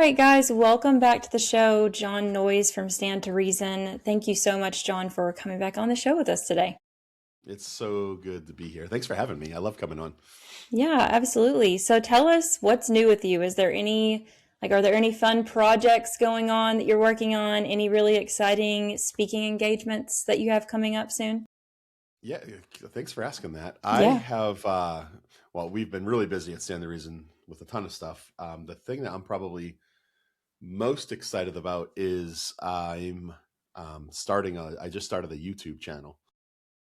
right, guys, welcome back to the show. Jon Noyes from Stand to Reason. Thank you so much, John, for coming back on the show with us today. It's so good to be here. Thanks for having me. I love coming on. Yeah, absolutely. So tell us what's new with you. Is there are there any fun projects going on that you're working on? Any really exciting speaking engagements that you have coming up soon? Yeah, thanks for asking that. I Yeah, have, well, we've been really busy at Stand the Reason with a ton of stuff. The thing that I'm probably most excited about is I just started a YouTube channel,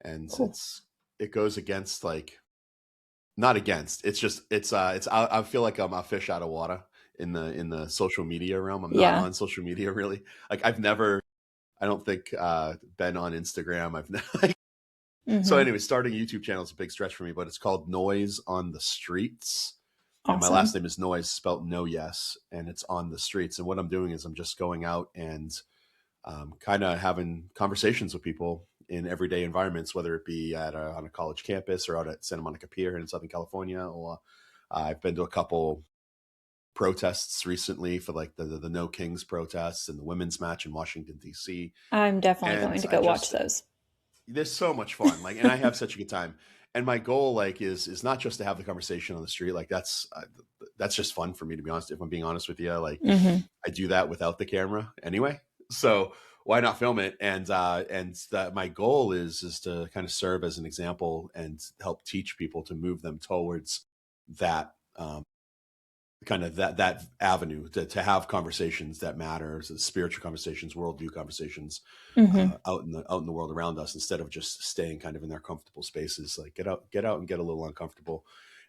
and cool. it goes against like, not against, I feel like I'm a fish out of water in the social media realm. I'm not Yeah. on social media really. Like I don't think, been on Instagram. So Mm-hmm. anyway, starting a YouTube channel is a big stretch for me, but it's called Noise on the Streets. And my last Awesome. name is Noyes, spelled no yes, and it's on the streets. And what I'm doing is I'm just going out and kind of having conversations with people in everyday environments, whether it be on a college campus or out at Santa Monica Pier in Southern California, or I've been to a couple protests recently for like the No Kings protests and the women's march in Washington D.C. I'm definitely And going to I go watch just those. there's so much fun, like, and I have such a good time. And my goal, like, is not just to have the conversation on the street. Like that's just fun for me, to be honest. If I'm being honest with you, like Mm-hmm. I do that without the camera anyway. So why not film it? And that my goal is to kind of serve as an example and help teach people to move them towards that kind of that avenue to have conversations that matter, so spiritual conversations, worldview conversations, Mm-hmm. out in the world around us, instead of just staying kind of in their comfortable spaces. Like get out and get a little uncomfortable.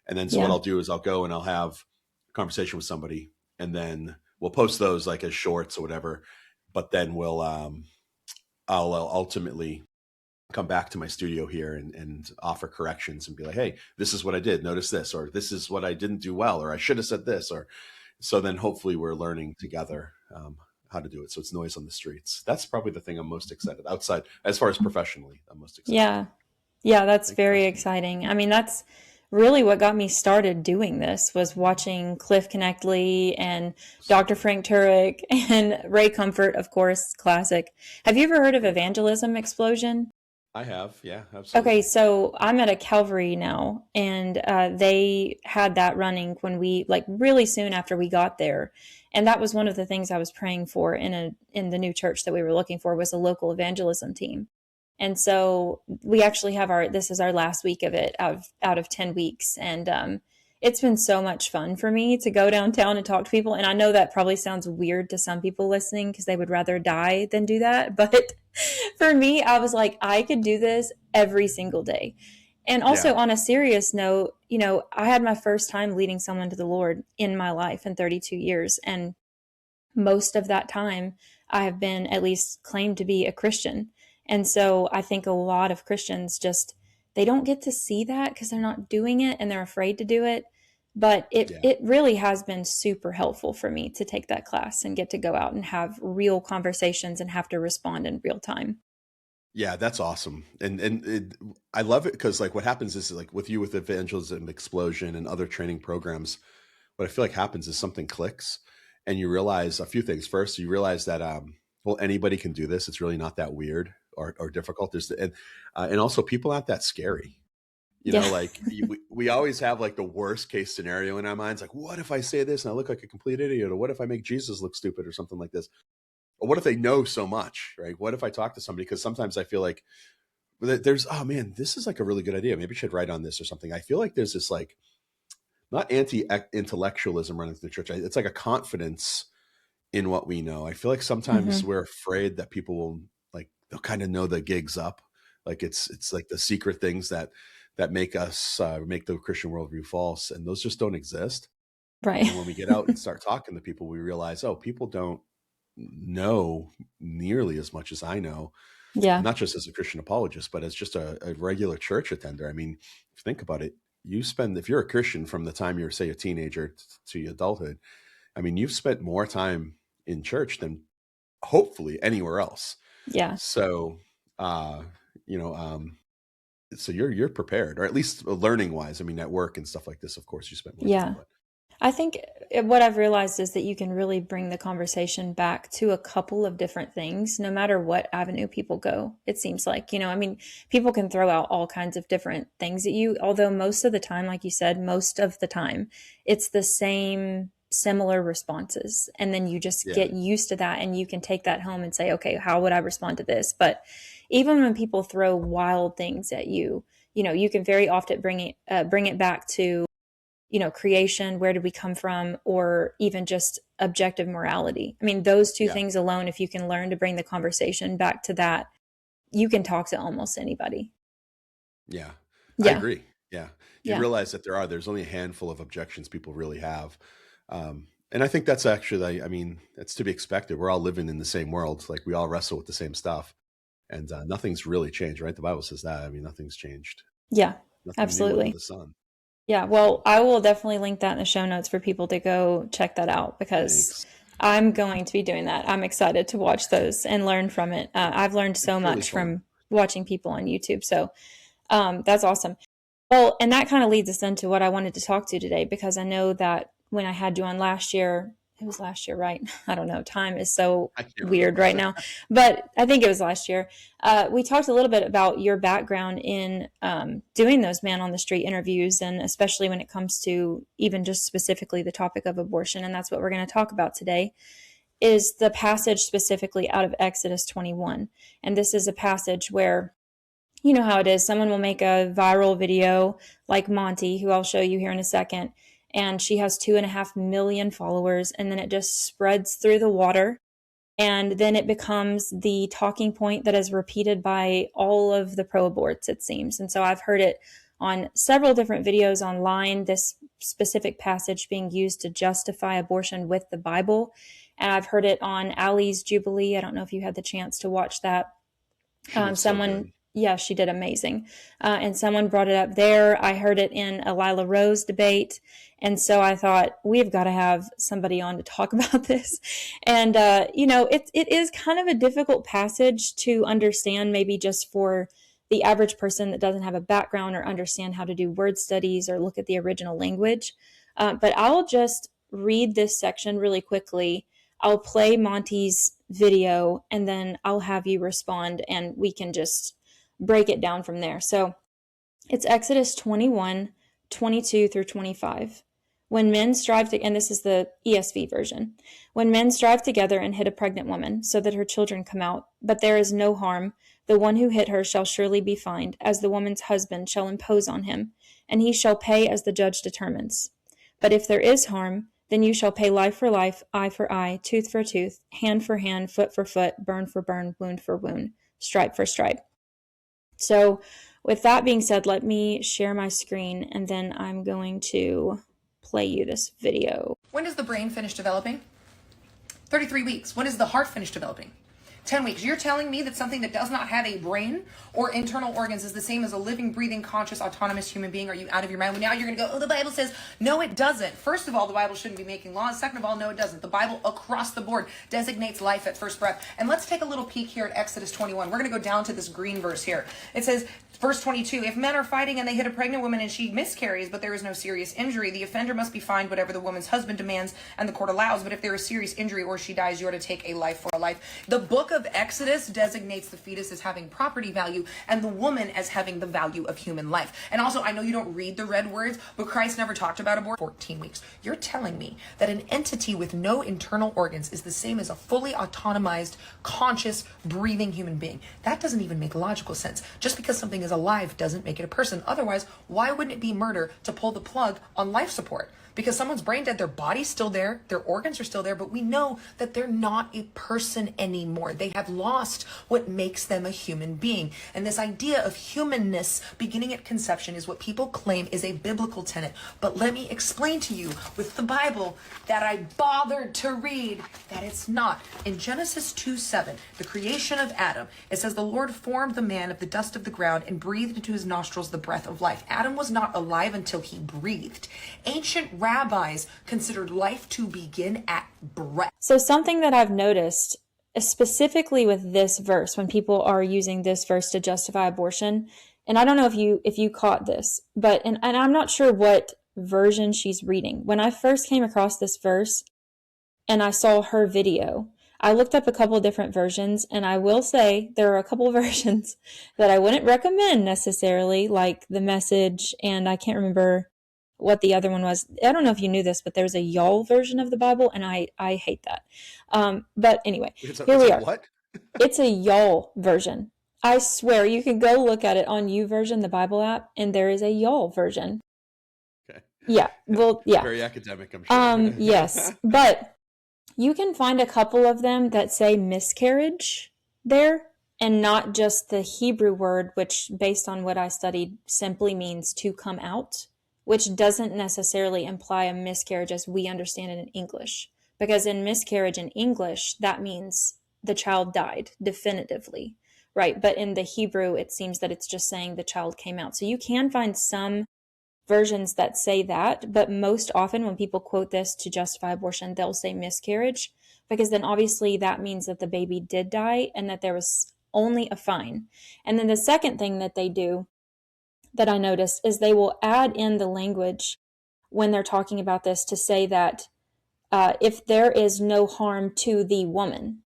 And then so what Yeah. I'll do is I'll go and I'll have a conversation with somebody, and then we'll post those like as shorts or whatever. But then I'll ultimately come back to my studio here and offer corrections and be like, hey, this is what I did. Notice this, or this is what I didn't do well, or I should have said this, or so then hopefully we're learning together how to do it. So it's Noise on the Streets. That's probably the thing I'm most excited outside, as far as professionally, I'm most excited Yeah. about. Yeah, that's Thanks for very asking. exciting. I mean, that's really what got me started doing this was watching Cliff Connectley and So Dr. good. Frank Turek and Ray Comfort, of course, classic. Have you ever heard of Great. Evangelism Explosion? I have. Yeah, Okay, absolutely. so I'm at a Calvary now, and they had that running when we like really soon after we got there, and that was one of the things I was praying for in the new church that we were looking for was a local evangelism team. And so we actually have our this is our last week of it out of 10 weeks, and it's been so much fun for me to go downtown and talk to people. And I know that probably sounds weird to some people listening because they would rather die than do that, but for me, I was like, I could do this every single day. And Yeah. also, on a serious note, I had my first time leading someone to the Lord in my life in 32 years. And most of that time, I have been at least claimed to be a Christian. And so I think a lot of Christians just, they don't get to see that because they're not doing it and they're afraid to do it. But it, Yeah. it really has been super helpful for me to take that class and get to go out and have real conversations and have to respond in real time. Yeah, that's awesome. I love it because like what happens is like with you with Evangelism Explosion and other training programs, what I feel like happens is something clicks and you realize a few things. First, you realize that well, anybody can do this. It's really not that weird or difficult. And also people aren't that scary. You Yeah. know, like we always have like the worst case scenario in our minds. Like, what if I say this and I look like a complete idiot? Or what if I make Jesus look stupid or something like this? Or what if they know so much, right? What if I talk to somebody? Because sometimes I feel like there's, oh man, this is like a really good idea. Maybe I should write on this or something. I feel like there's this like, not anti intellectualism running through the church. It's like a confidence in what we know. I feel like sometimes Hmm. we're afraid that people will like, they'll kind of know the gigs up. Like it's like the secret things that make us make the Christian worldview false. And those just don't exist. And Right. then when we get out and start talking to people, we realize, oh, people don't know nearly as much as I know, Yeah. not just as a Christian apologist, but as just a regular church attender. I mean, if you think about it, if you're a Christian from the time you're, say, a teenager to your adulthood, I mean, you've spent more time in church than hopefully anywhere else. Yeah. So, uh, you know, so you're prepared, or at least learning wise. I mean, at work and stuff like this, of course, you spent more time, Yeah. but I think what I've realized is that you can really bring the conversation back to a couple of different things, no matter what avenue people go. It seems like, I mean, people can throw out all kinds of different things at you, although most of the time, like you said, most of the time, it's the same similar responses. And then you just Yeah. get used to that and you can take that home and say, okay, how would I respond to this? But even when people throw wild things at you, you can very often bring it back to creation, where did we come from, or even just objective morality. I mean, those two Yeah. things alone, if you can learn to bring the conversation back to that, you can talk to almost anybody. Yeah. I Yeah. agree. Yeah. You Yeah. realize that there's only a handful of objections people really have. And I think that's actually, I mean, that's to be expected. We're all living in the same world. Like we all wrestle with the same stuff, and nothing's really changed, right? The Bible says that. I mean, nothing's changed. Yeah. Nothing new under Absolutely. the sun. Yeah. Well, I will definitely link that in the show notes for people to go check that out because Thanks. I'm going to be doing that. I'm excited to watch those and learn from it. I've learned so It's really much fun. from watching people on YouTube. So that's awesome. Well, and that kind of leads us into what I wanted to talk to today, because I know that when I had you on last year, it was last year, right? I don't know. Time is so I can't weird remember. right now, but I think it was last year. We talked a little bit about your background in doing those man on the street interviews, and especially when it comes to even just specifically the topic of abortion. And that's what we're going to talk about today, is the passage specifically out of Exodus 21. And this is a passage where, you know how it is. Someone will make a viral video like Monte, who I'll show you here in a second, and she has 2.5 million followers, and then it just spreads through the water. And then it becomes the talking point that is repeated by all of the pro aborts, it seems. And so I've heard it on several different videos online, this specific passage being used to justify abortion with the Bible. And I've heard it on Allie's Jubilee. I don't know if you had the chance to watch that. She did so Someone, good. yeah, she did amazing. And someone brought it up there. I heard it in a Lila Rose debate. And so I thought, we've got to have somebody on to talk about this. And, it is kind of a difficult passage to understand, maybe just for the average person that doesn't have a background or understand how to do word studies or look at the original language. But I'll just read this section really quickly. I'll play Monty's video and then I'll have you respond and we can just break it down from there. So it's Exodus 21:22 through 25. When men strive to, and this is the ESV version, when men strive together and hit a pregnant woman so that her children come out, but there is no harm, the one who hit her shall surely be fined, as the woman's husband shall impose on him, and he shall pay as the judge determines. But if there is harm, then you shall pay life for life, eye for eye, tooth for tooth, hand for hand, foot for foot, burn for burn, wound for wound, stripe for stripe. So, with that being said, let me share my screen and then I'm going to play you this video. When does the brain finish developing? 33 weeks. When does the heart finish developing? 10 weeks. You're telling me that something that does not have a brain or internal organs is the same as a living, breathing, conscious, autonomous human being? Are you out of your mind? Well, now you're going to go, oh, the Bible says, no, it doesn't. First of all, the Bible shouldn't be making laws. Second of all, no, it doesn't. The Bible across the board designates life at first breath. And let's take a little peek here at Exodus 21. We're going to go down to this green verse here. It says, verse 22, if men are fighting and they hit a pregnant woman and she miscarries, but there is no serious injury, the offender must be fined whatever the woman's husband demands and the court allows. But if there is serious injury or she dies, you are to take a life for a life. The book of Exodus designates the fetus as having property value and the woman as having the value of human life. And also, I know you don't read the red words, but Christ never talked about abortion. 14 weeks. You're telling me that an entity with no internal organs is the same as a fully autonomized, conscious, breathing human being. That doesn't even make logical sense. Just because something is alive doesn't make it a person. Otherwise, why wouldn't it be murder to pull the plug on life support? Because someone's brain dead, their body's still there, their organs are still there, but we know that they're not a person anymore. They have lost what makes them a human being. And this idea of humanness beginning at conception is what people claim is a biblical tenet. But let me explain to you with the Bible that I bothered to read that it's not. In Genesis 2:7, the creation of Adam, it says, the Lord formed the man of the dust of the ground and breathed into his nostrils the breath of life. Adam was not alive until he breathed. Ancient rabbis considered life to begin at breath. So, something that I've noticed, specifically with this verse, when people are using this verse to justify abortion, and I don't know if you caught this, but and I'm not sure what version she's reading. When I first came across this verse and I saw her video, I looked up a couple of different versions, and I will say there are a couple of versions that I wouldn't recommend necessarily, like the Message, and I can't remember what the other one was. I don't know if you knew this, but there's a y'all version of the Bible, and I hate that. But anyway, here we are. What? It's a y'all version. I swear, you can go look at it on YouVersion, the Bible app, and there is a y'all version. Okay. Yeah, well, yeah. Very academic, I'm sure. Yes, but you can find a couple of them that say miscarriage there, and not just the Hebrew word, which, based on what I studied, simply means to come out, which doesn't necessarily imply a miscarriage as we understand it in English. Because in miscarriage in English, that means the child died definitively, right? But in the Hebrew, it seems that it's just saying the child came out. So you can find some versions that say that, but most often when people quote this to justify abortion, they'll say miscarriage, because then obviously that means that the baby did die and that there was only a fine. And then the second thing that they do that I noticed is they will add in the language when they're talking about this to say that if there is no harm to the woman,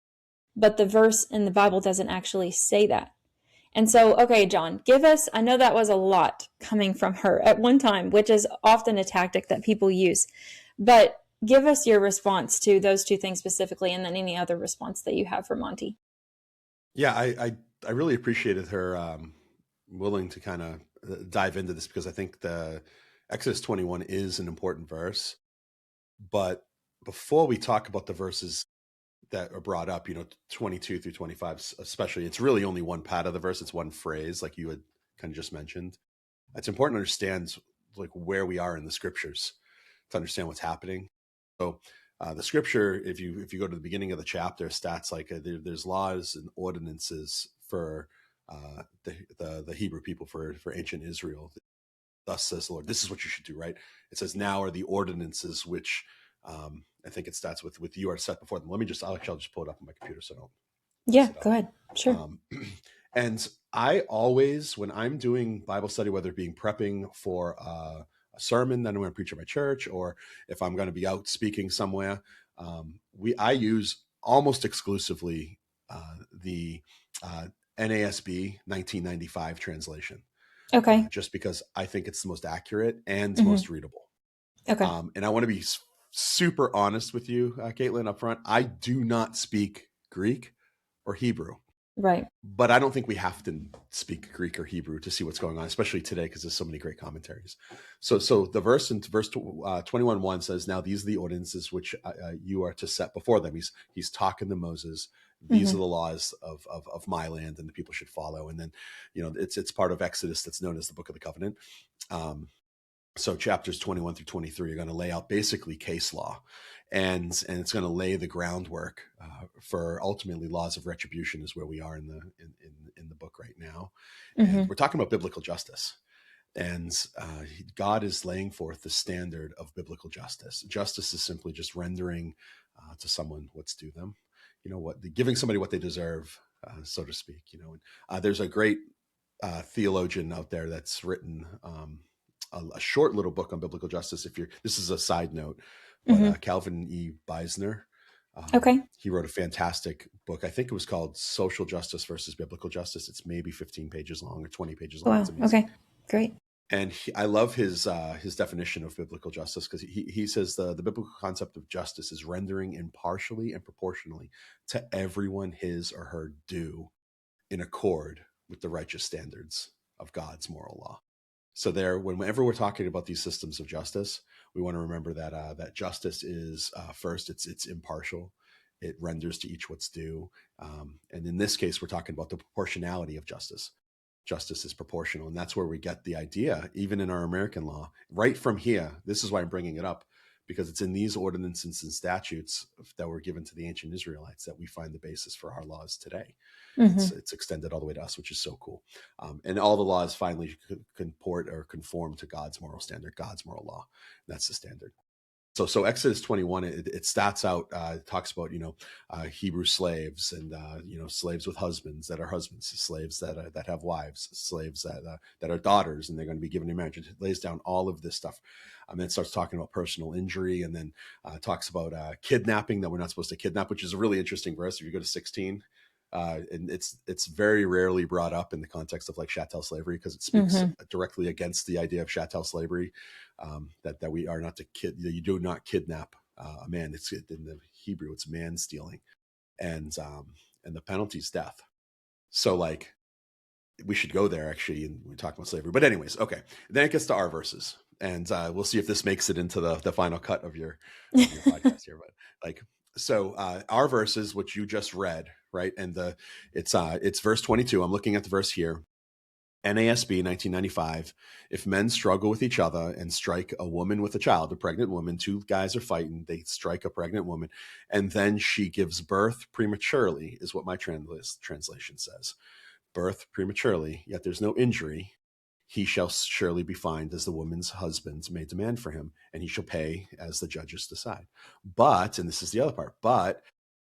but the verse in the Bible doesn't actually say that. And so, okay, Jon, give us, I know that was a lot coming from her at one time, which is often a tactic that people use, but give us your response to those two things specifically, and then any other response that you have for Monte. Yeah, I really appreciated her willing to kind of dive into this, because I think the Exodus 21 is an important verse. But before we talk about the verses that are brought up, 22 through 25, especially, it's really only one part of the verse. It's one phrase, like you had kind of just mentioned. It's important to understand like where we are in the scriptures to understand what's happening. So the scripture, if you go to the beginning of the chapter, stats like there's laws and ordinances for the Hebrew people, for ancient Israel. Thus says the Lord, this is what you should do, right? It says, now are the ordinances which I think it starts with you are set before them. I'll just pull it up on my computer so I don't. Yeah, go ahead. Sure. And I always, when I'm doing Bible study, whether it being prepping for a sermon that I'm going to preach at my church, or if I'm going to be out speaking somewhere, I use almost exclusively the NASB 1995 translation. Okay. Just because I think it's the most accurate and most readable. Okay. And I want to be super honest with you, Caitlin, up front. I do not speak Greek or Hebrew. Right. But I don't think we have to speak Greek or Hebrew to see what's going on, especially today, because there's so many great commentaries. So the verse in verse 21:1 says, now these are the ordinances which you are to set before them. He's talking to Moses. These are the laws of my land, and the people should follow. And then, it's part of Exodus that's known as the Book of the Covenant. So chapters 21 through 23 are going to lay out basically case law, and it's going to lay the groundwork for ultimately laws of retribution, is where we are in the book right now. And we're talking about biblical justice, and God is laying forth the standard of biblical justice. Justice is simply just rendering to someone what's due them, giving somebody what they deserve, so to speak. And there's a great theologian out there that's written a short little book on biblical justice. This is a side note, but Calvin E. Beisner. Okay. He wrote a fantastic book. I think it was called Social Justice versus Biblical Justice. It's maybe 15 pages long or 20 pages long. Wow. Okay. Great. And I love his definition of biblical justice, because he says the biblical concept of justice is rendering impartially and proportionally to everyone his or her due, in accord with the righteous standards of God's moral law. So whenever we're talking about these systems of justice, we want to remember that justice is first, it's impartial. It renders to each what's due. And in this case, we're talking about the proportionality of justice. Justice is proportional. And that's where we get the idea, even in our American law, right from here. This is why I'm bringing it up, because it's in these ordinances and statutes that were given to the ancient Israelites that we find the basis for our laws today. It's extended all the way to us, which is so cool. And all the laws finally comport or conform to God's moral standard, God's moral law. That's the standard. So Exodus 21, it starts out, talks about, Hebrew slaves and, slaves with husbands that are husbands, slaves that have wives, slaves that are daughters, and they're going to be given in marriage. It lays down all of this stuff. Then it starts talking about personal injury, and then talks about kidnapping, that we're not supposed to kidnap, which is a really interesting verse. If you go to 16, and it's very rarely brought up in the context of like chattel slavery, because it speaks directly against the idea of chattel slavery, that we are not to you do not kidnap a man. It's in the Hebrew, it's man stealing, and the penalty is death. So like we should go there actually, and we talk about slavery. But anyways, okay. Then it gets to our verses, and we'll see if this makes it into the final cut of your podcast here. But like, so our verses, which you just read, right? And it's verse 22. I'm looking at the verse here. NASB 1995. If men struggle with each other and strike a woman with a child, a pregnant woman, two guys are fighting, they strike a pregnant woman, and then she gives birth prematurely, is what my translation says. Birth prematurely, yet there's no injury. He shall surely be fined, as the woman's husband may demand for him, and he shall pay as the judges decide. But, and this is the other part, but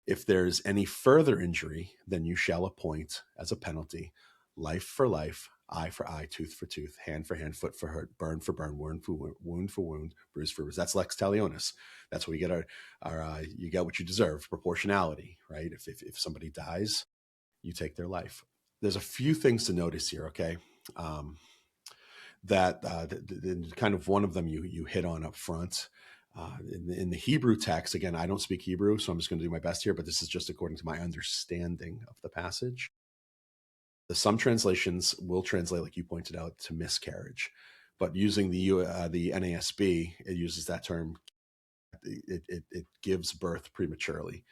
if there's any further injury, then you shall appoint as a penalty life for life, eye for eye, tooth for tooth, hand for hand, foot for foot, burn for burn, wound for wound, bruise for bruise. That's lex talionis. That's where we get our you get what you deserve, proportionality, right? If somebody dies, you take their life. There's a few things to notice here, okay? That kind of one of them you hit on up front. In the Hebrew text, again, I don't speak Hebrew, so I'm just going to do my best here, but this is just according to my understanding of the passage. Some translations will translate, like you pointed out, to miscarriage, but using the NASB, it uses that term. It gives birth prematurely,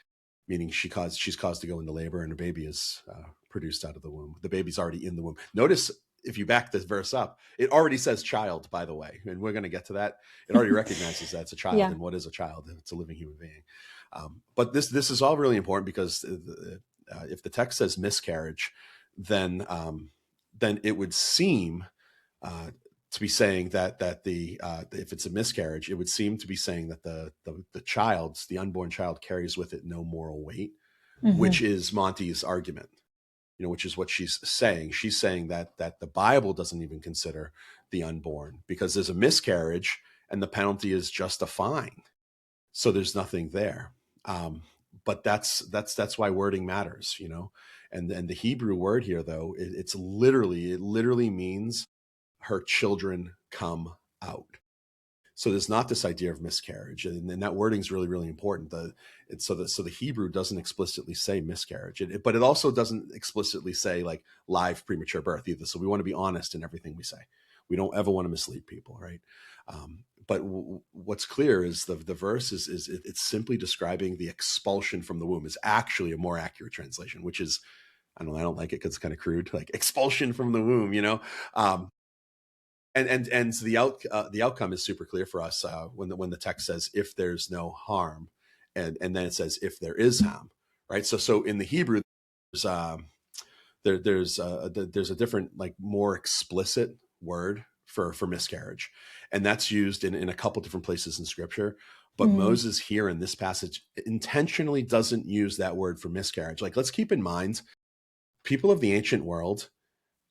meaning she's caused to go into labor, and a baby is produced out of the womb. The baby's already in the womb. Notice, if you back this verse up, it already says child, by the way, and we're going to get to that. It already recognizes that it's a child, and what is a child? It's a living human being. But this is all really important, because if the text says miscarriage, then it would seem to be saying that if it's a miscarriage, it would seem to be saying that the unborn child carries with it no moral weight, which is Monte's argument. Which is what she's saying. She's saying that the Bible doesn't even consider the unborn, because there's a miscarriage and the penalty is just a fine. So there's nothing there. But that's why wording matters, And the Hebrew word here, though, it literally means her children come out. So there's not this idea of miscarriage, and that wording is really, really important. So the Hebrew doesn't explicitly say miscarriage, but it also doesn't explicitly say like live premature birth either. So we want to be honest in everything we say. We don't ever want to mislead people, right? But what's clear is the verse is it's simply describing the expulsion from the womb. Is actually a more accurate translation, which is, I don't like it because it's kind of crude, like expulsion from the womb, And so the outcome is super clear for us when the text says if there's no harm, and then it says if there is harm, right? So in the Hebrew, there's a different, like, more explicit word for miscarriage, and that's used in a couple different places in Scripture. But Moses here in this passage intentionally doesn't use that word for miscarriage. Like, let's keep in mind, people of the ancient world,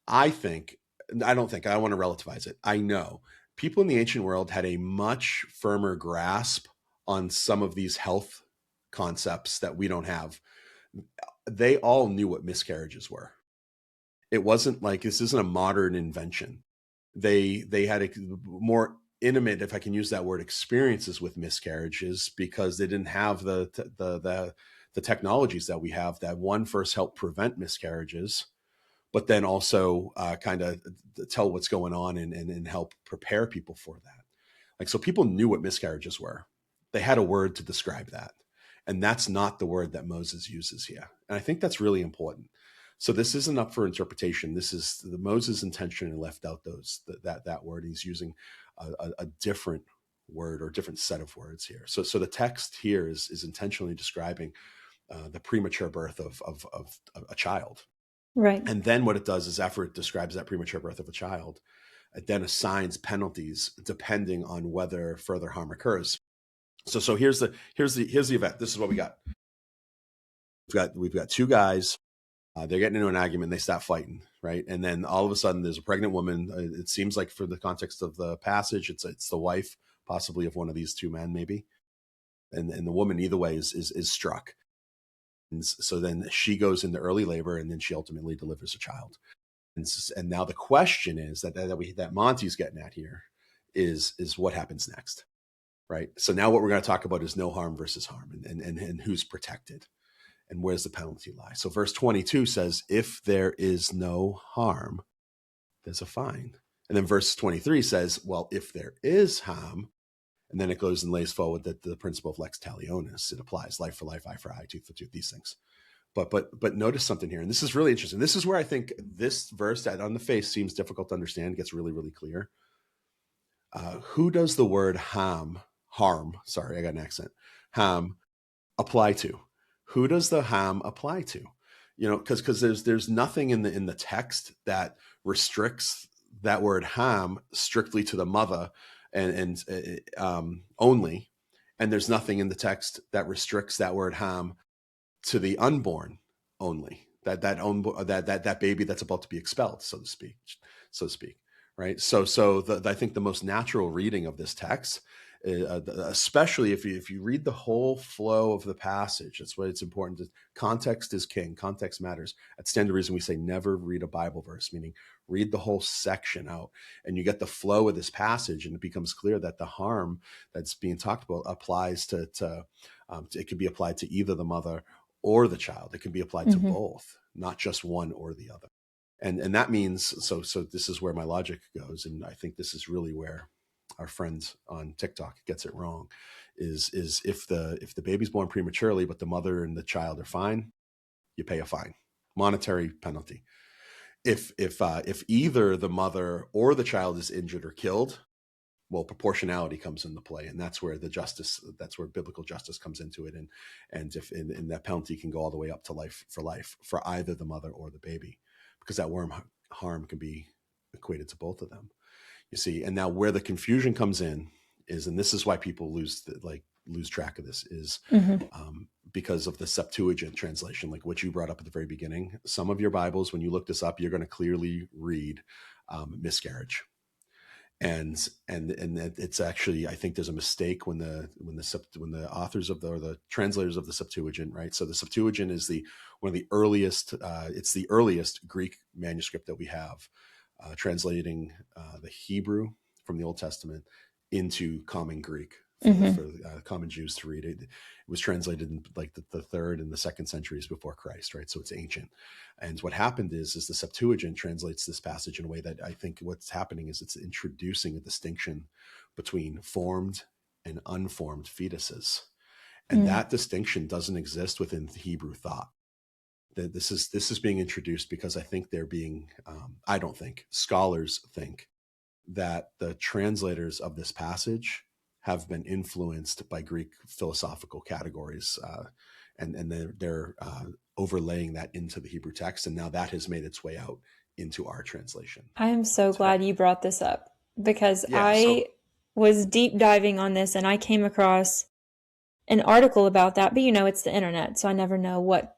I don't think, I want to relativize it. I know people in the ancient world had a much firmer grasp on some of these health concepts that we don't have. They all knew what miscarriages were. It wasn't like this isn't a modern invention. They had a more intimate, if I can use that word, experiences with miscarriages, because they didn't have the technologies that we have that first help prevent miscarriages, but then also kind of tell what's going on and help prepare people for that. Like, so people knew what miscarriages were. They had a word to describe that. And that's not the word that Moses uses here. And I think that's really important. So this isn't up for interpretation. This is Moses intentionally left out that word. He's using a different word or different set of words here. So the text here is intentionally describing the premature birth of a child. Right. And then what it does is, after it describes that premature birth of a child, it then assigns penalties depending on whether further harm occurs. So here's the event. This is what we got. We've got two guys. They're getting into an argument. They stop fighting, right? And then all of a sudden, there's a pregnant woman. It seems like, for the context of the passage, it's the wife, possibly, of one of these two men, maybe. And the woman, either way, is struck. And so then she goes into early labor, and then she ultimately delivers a child. And now the question is that Monte's getting at here is what happens next, right? So now what we're going to talk about is no harm versus harm, and who's protected, and where's the penalty lie. So verse 22 says, if there is no harm, there's a fine. And then verse 23 says, well, if there is harm, and then it goes and lays forward that the principle of lex talionis, it applies, life for life, eye for eye, tooth for tooth, these things. But notice something here, and this is really interesting. This is where I think this verse that on the face seems difficult to understand gets really, really clear. Who does the word harm, sorry, I got an accent, harm, apply to? Who does the harm apply to? You know, because there's nothing in the text that restricts that word harm strictly to the mother and only, and there's nothing in the text that restricts that word harm to the unborn only. That baby that's about to be expelled, so to speak, right? So I think the most natural reading of this text, especially if you read the whole flow of the passage, that's why it's important. Context is king. Context matters. That's the reason we say never read a Bible verse, meaning read the whole section out, and you get the flow of this passage, and it becomes clear that the harm that's being talked about applies to it could be applied to either the mother or the child. It can be applied to both, not just one or the other. And that means, so this is where my logic goes, and I think this is really where our friend on TikTok gets it wrong, is if the baby's born prematurely, but the mother and the child are fine, you pay a fine, monetary penalty. If either the mother or the child is injured or killed, well, proportionality comes into play, and that's where biblical justice comes into it, and that penalty can go all the way up to life for either the mother or the baby, because that harm can be equated to both of them. You see, and now where the confusion comes in is, and this is why people lose track of this, is because of the Septuagint translation, like what you brought up at the very beginning. Some of your Bibles, when you look this up, you're going to clearly read miscarriage. And it's actually, I think there's a mistake when the authors of the translators of the Septuagint, right? So the Septuagint is one of the earliest, it's the earliest Greek manuscript that we have, translating the Hebrew from the Old Testament into common Greek for common Jews to read. It was translated in like the third and the second centuries before Christ, right? So it's ancient. And what happened is the Septuagint translates this passage in a way that I think what's happening is it's introducing a distinction between formed and unformed fetuses. And that distinction doesn't exist within the Hebrew thought. This is being introduced because I think I don't think, scholars think that the translators of this passage have been influenced by Greek philosophical categories, and they're overlaying that into the Hebrew text, and now that has made its way out into our translation. I am so glad you brought this up, because I was deep diving on this, and I came across an article about that, but it's the internet, so I never know what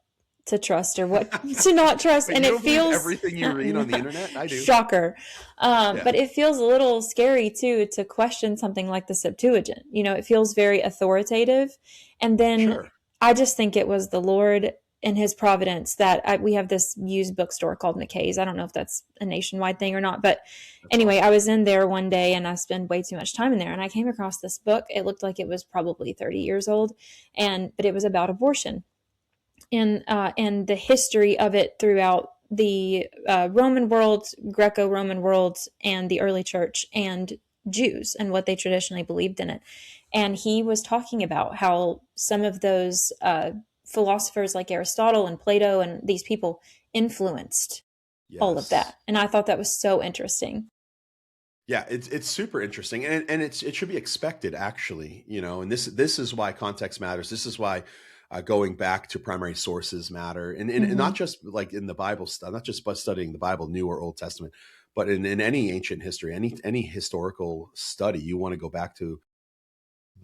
to trust or what to not trust. And it feels everything you read on the internet. I do. Shocker. But it feels a little scary too to question something like the Septuagint. It feels very authoritative. And then I just think it was the Lord in his providence that we have this used bookstore called McKay's. I don't know if that's a nationwide thing or not, but anyway, I was in there one day and I spent way too much time in there, and I came across this book. It looked like it was probably 30 years old, but it was about abortion. And the history of it throughout the Roman world, Greco-Roman world, and the early church, and Jews, and what they traditionally believed in it. And he was talking about how some of those philosophers like Aristotle and Plato and these people influenced all of that. And I thought that was so interesting. Yeah, it's super interesting, and it should be expected, actually. And this is why context matters. This is why going back to primary sources matter, and not just like in the Bible stuff, not just studying the Bible, New or Old Testament, but in any ancient history, any historical study, you want to go back to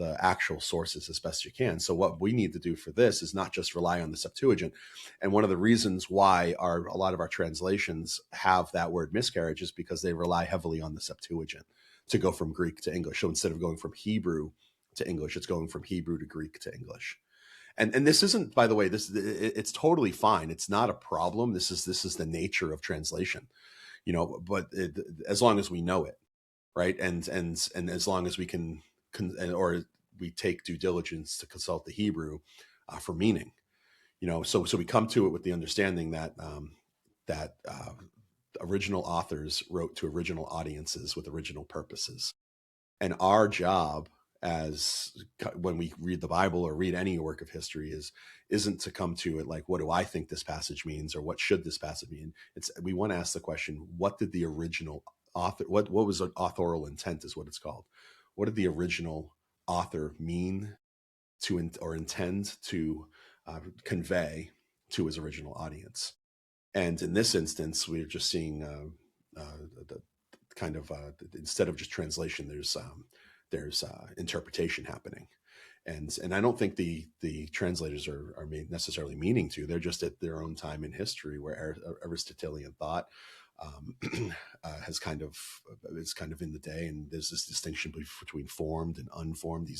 actual sources as best you can. So what we need to do for this is not just rely on the Septuagint. And one of the reasons why a lot of our translations have that word miscarriage is because they rely heavily on the Septuagint to go from Greek to English. So instead of going from Hebrew to English, it's going from Hebrew to Greek to English. And this isn't, by the way, it's totally fine. It's not a problem. This is the nature of translation, but as long as we know it, right? And as long as we can or we take due diligence to consult the Hebrew for meaning, so we come to it with the understanding that original authors wrote to original audiences with original purposes. And our job when we read the Bible or read any work of history isn't to come to it like, what do I think this passage means, or what should this passage mean? We want to ask the question, what did the original author, what was an authorial intent is what it's called. What did the original author mean to or intend to convey to his original audience? And in this instance, we're just seeing the kind of instead of just translation, there's interpretation happening, and I don't think the translators are necessarily meaning to. They're just at their own time in history where Aristotelian thought is kind of in the day, and there's this distinction between formed and unformed.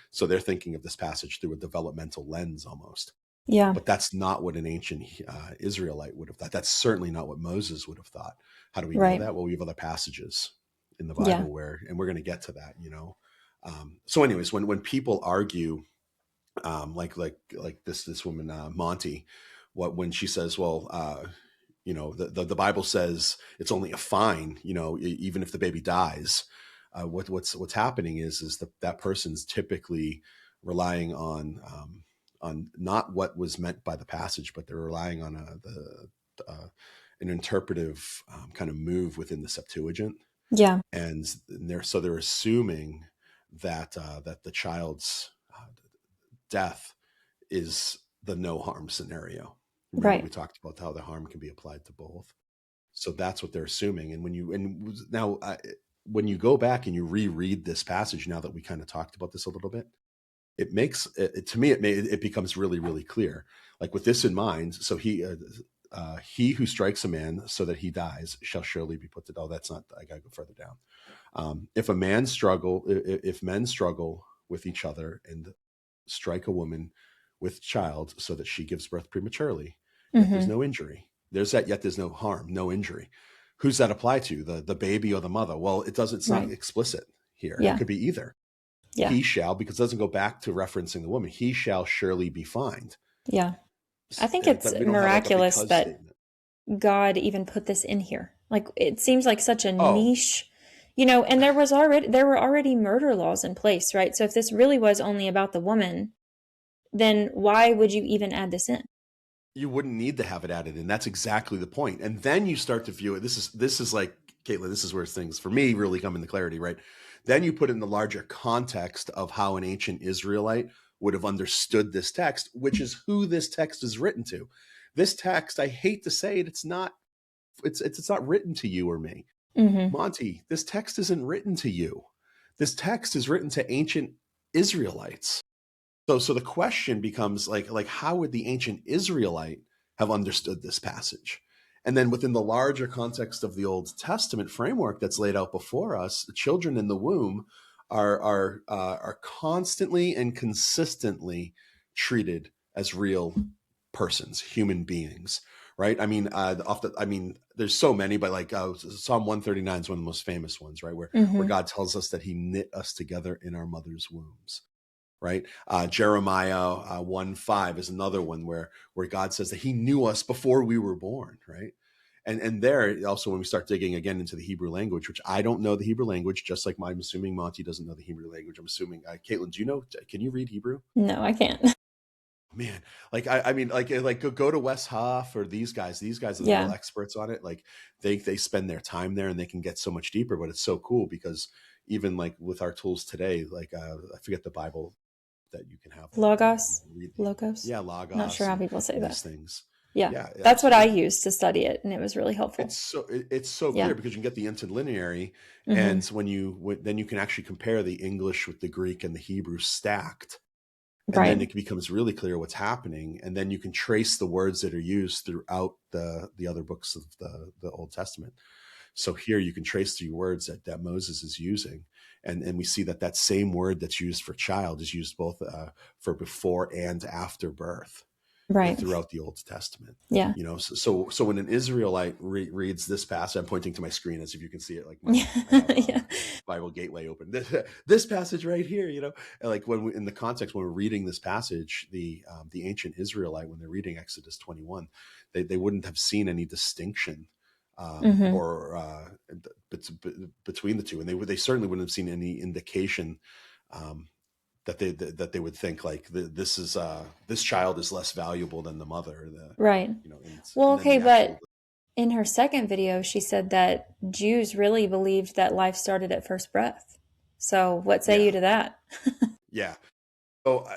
So they're thinking of this passage through a developmental lens almost. Yeah. But that's not what an ancient Israelite would have thought. That's certainly not what Moses would have thought. How do we know that? Well, we have other passages in the Bible and we're going to get to that, So anyways, when people argue, like this woman, Monte, when she says, well, the Bible says it's only a fine, even if the baby dies, what's happening is that person's typically relying on not what was meant by the passage, but they're relying on an interpretive kind of move within the Septuagint. Yeah. And they're assuming that the child's death is the no harm scenario. Remember, right. We talked about how the harm can be applied to both. So that's what they're assuming. And when you go back and you reread this passage, now that we kind of talked about this a little bit, it makes to me it becomes really, really clear. Like with this in mind, so he who strikes a man so that he dies shall surely be put to death. Oh, that's not. I gotta go further down. If men struggle with each other and strike a woman with child so that she gives birth prematurely, yet there's no injury. Yet there's no harm, no injury. Who's that apply to? The baby or the mother? Well, it doesn't. It's not explicit here. Yeah. It could be either. Yeah. He shall, because it doesn't go back to referencing the woman. He shall surely be fined. Yeah. I think it's miraculous that statement. God even put this in here. Like, it seems like such a niche, and there were already murder laws in place, right? So if this really was only about the woman, then why would you even add this in? You wouldn't need to have it added in. That's exactly the point. And then you start to view it. This is like, Caitlin, this is where things for me really come into clarity, right? Then you put in the larger context of how an ancient Israelite would have understood this text, which is who this text is written to. This text, I hate to say it, it's not written to you or me. Mm-hmm. Monte, this text isn't written to you. This text is written to ancient Israelites. So the question becomes like how would the ancient Israelite have understood this passage? And then within the larger context of the Old Testament framework that's laid out before us, the children in the womb are constantly and consistently treated as real persons, human beings, right? I mean, there's so many, but like Psalm 139 is one of the most famous ones, right? Where God tells us that He knit us together in our mother's wombs. Right. Jeremiah 1:5 is another one where God says that He knew us before we were born. Right. And there also, when we start digging again into the Hebrew language, which I don't know the Hebrew language, just like I'm assuming Monte doesn't know the Hebrew language. I'm assuming, Caitlin, can you read Hebrew? No, I can't. Man, like, I mean, go to Wes Huff or these guys. These guys are the real experts on it. Like they spend their time there and they can get so much deeper, but it's so cool because even like with our tools today, like I forget the Bible that you can have Logos. Yeah, Logos. Not sure how people say that. Things. Yeah. Yeah, That's what I absolutely. used to study it, and it was really helpful. It's so Yeah. clear because you can get the interlineary, Hmm. and then you can actually compare the English with the Greek and the Hebrew stacked, and then Right. it becomes really clear what's happening, and then you can trace the words that are used throughout the other books of the Old Testament. So here you can trace the words that Moses is using, and we see that same word that's used for child is used both for before and after birth Right. throughout the Old Testament. Yeah. So when an Israelite reads this passage, I'm pointing to my screen as if you can see it. Like I have Yeah. Bible Gateway open. This passage right here, and like in the context when we're reading this passage, the ancient Israelite, when they're reading Exodus 21, they wouldn't have seen any distinction Hmm. or between the two, and they certainly wouldn't have seen any indication um, that they would think like this child is less valuable than the mother. Right. Well, And then okay, the actual. but in her second video, she said that Jews really believed that life started at first breath. So, what say you Yeah, to that? yeah. So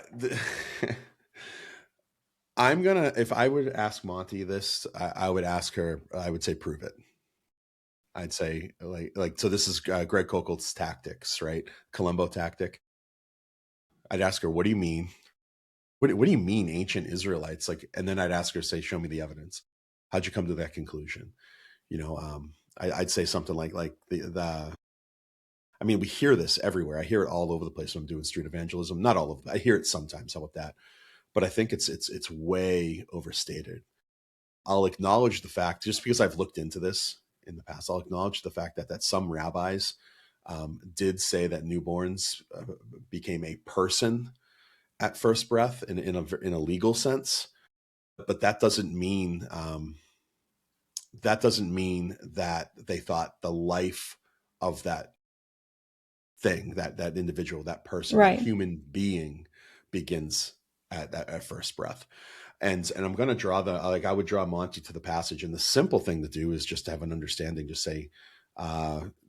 I'm gonna, if I would ask Monte this, I would ask her. I would say prove it. I'd say so. This is Greg Kokel's tactics, right? Columbo tactic. I'd ask her, "What do you mean? What do you mean, ancient Israelites?" Like, and then I'd ask her, "Say, show me the evidence. How'd you come to that conclusion?" I'd say something like the. I mean, we hear this everywhere. I hear it all over the place when I'm doing street evangelism. Not all of it. I hear it sometimes. How about that? But I think it's way overstated. I'll acknowledge the fact, just because I've looked into this in the past, I'll acknowledge the fact that some rabbis did say that newborns became a person at first breath in a legal sense, but that doesn't mean that they thought the life of that thing, that individual, that person, that Right. human being begins at first breath. And I'm going to draw I would draw Monte to the passage, and the simple thing to do is just to have an understanding. Just say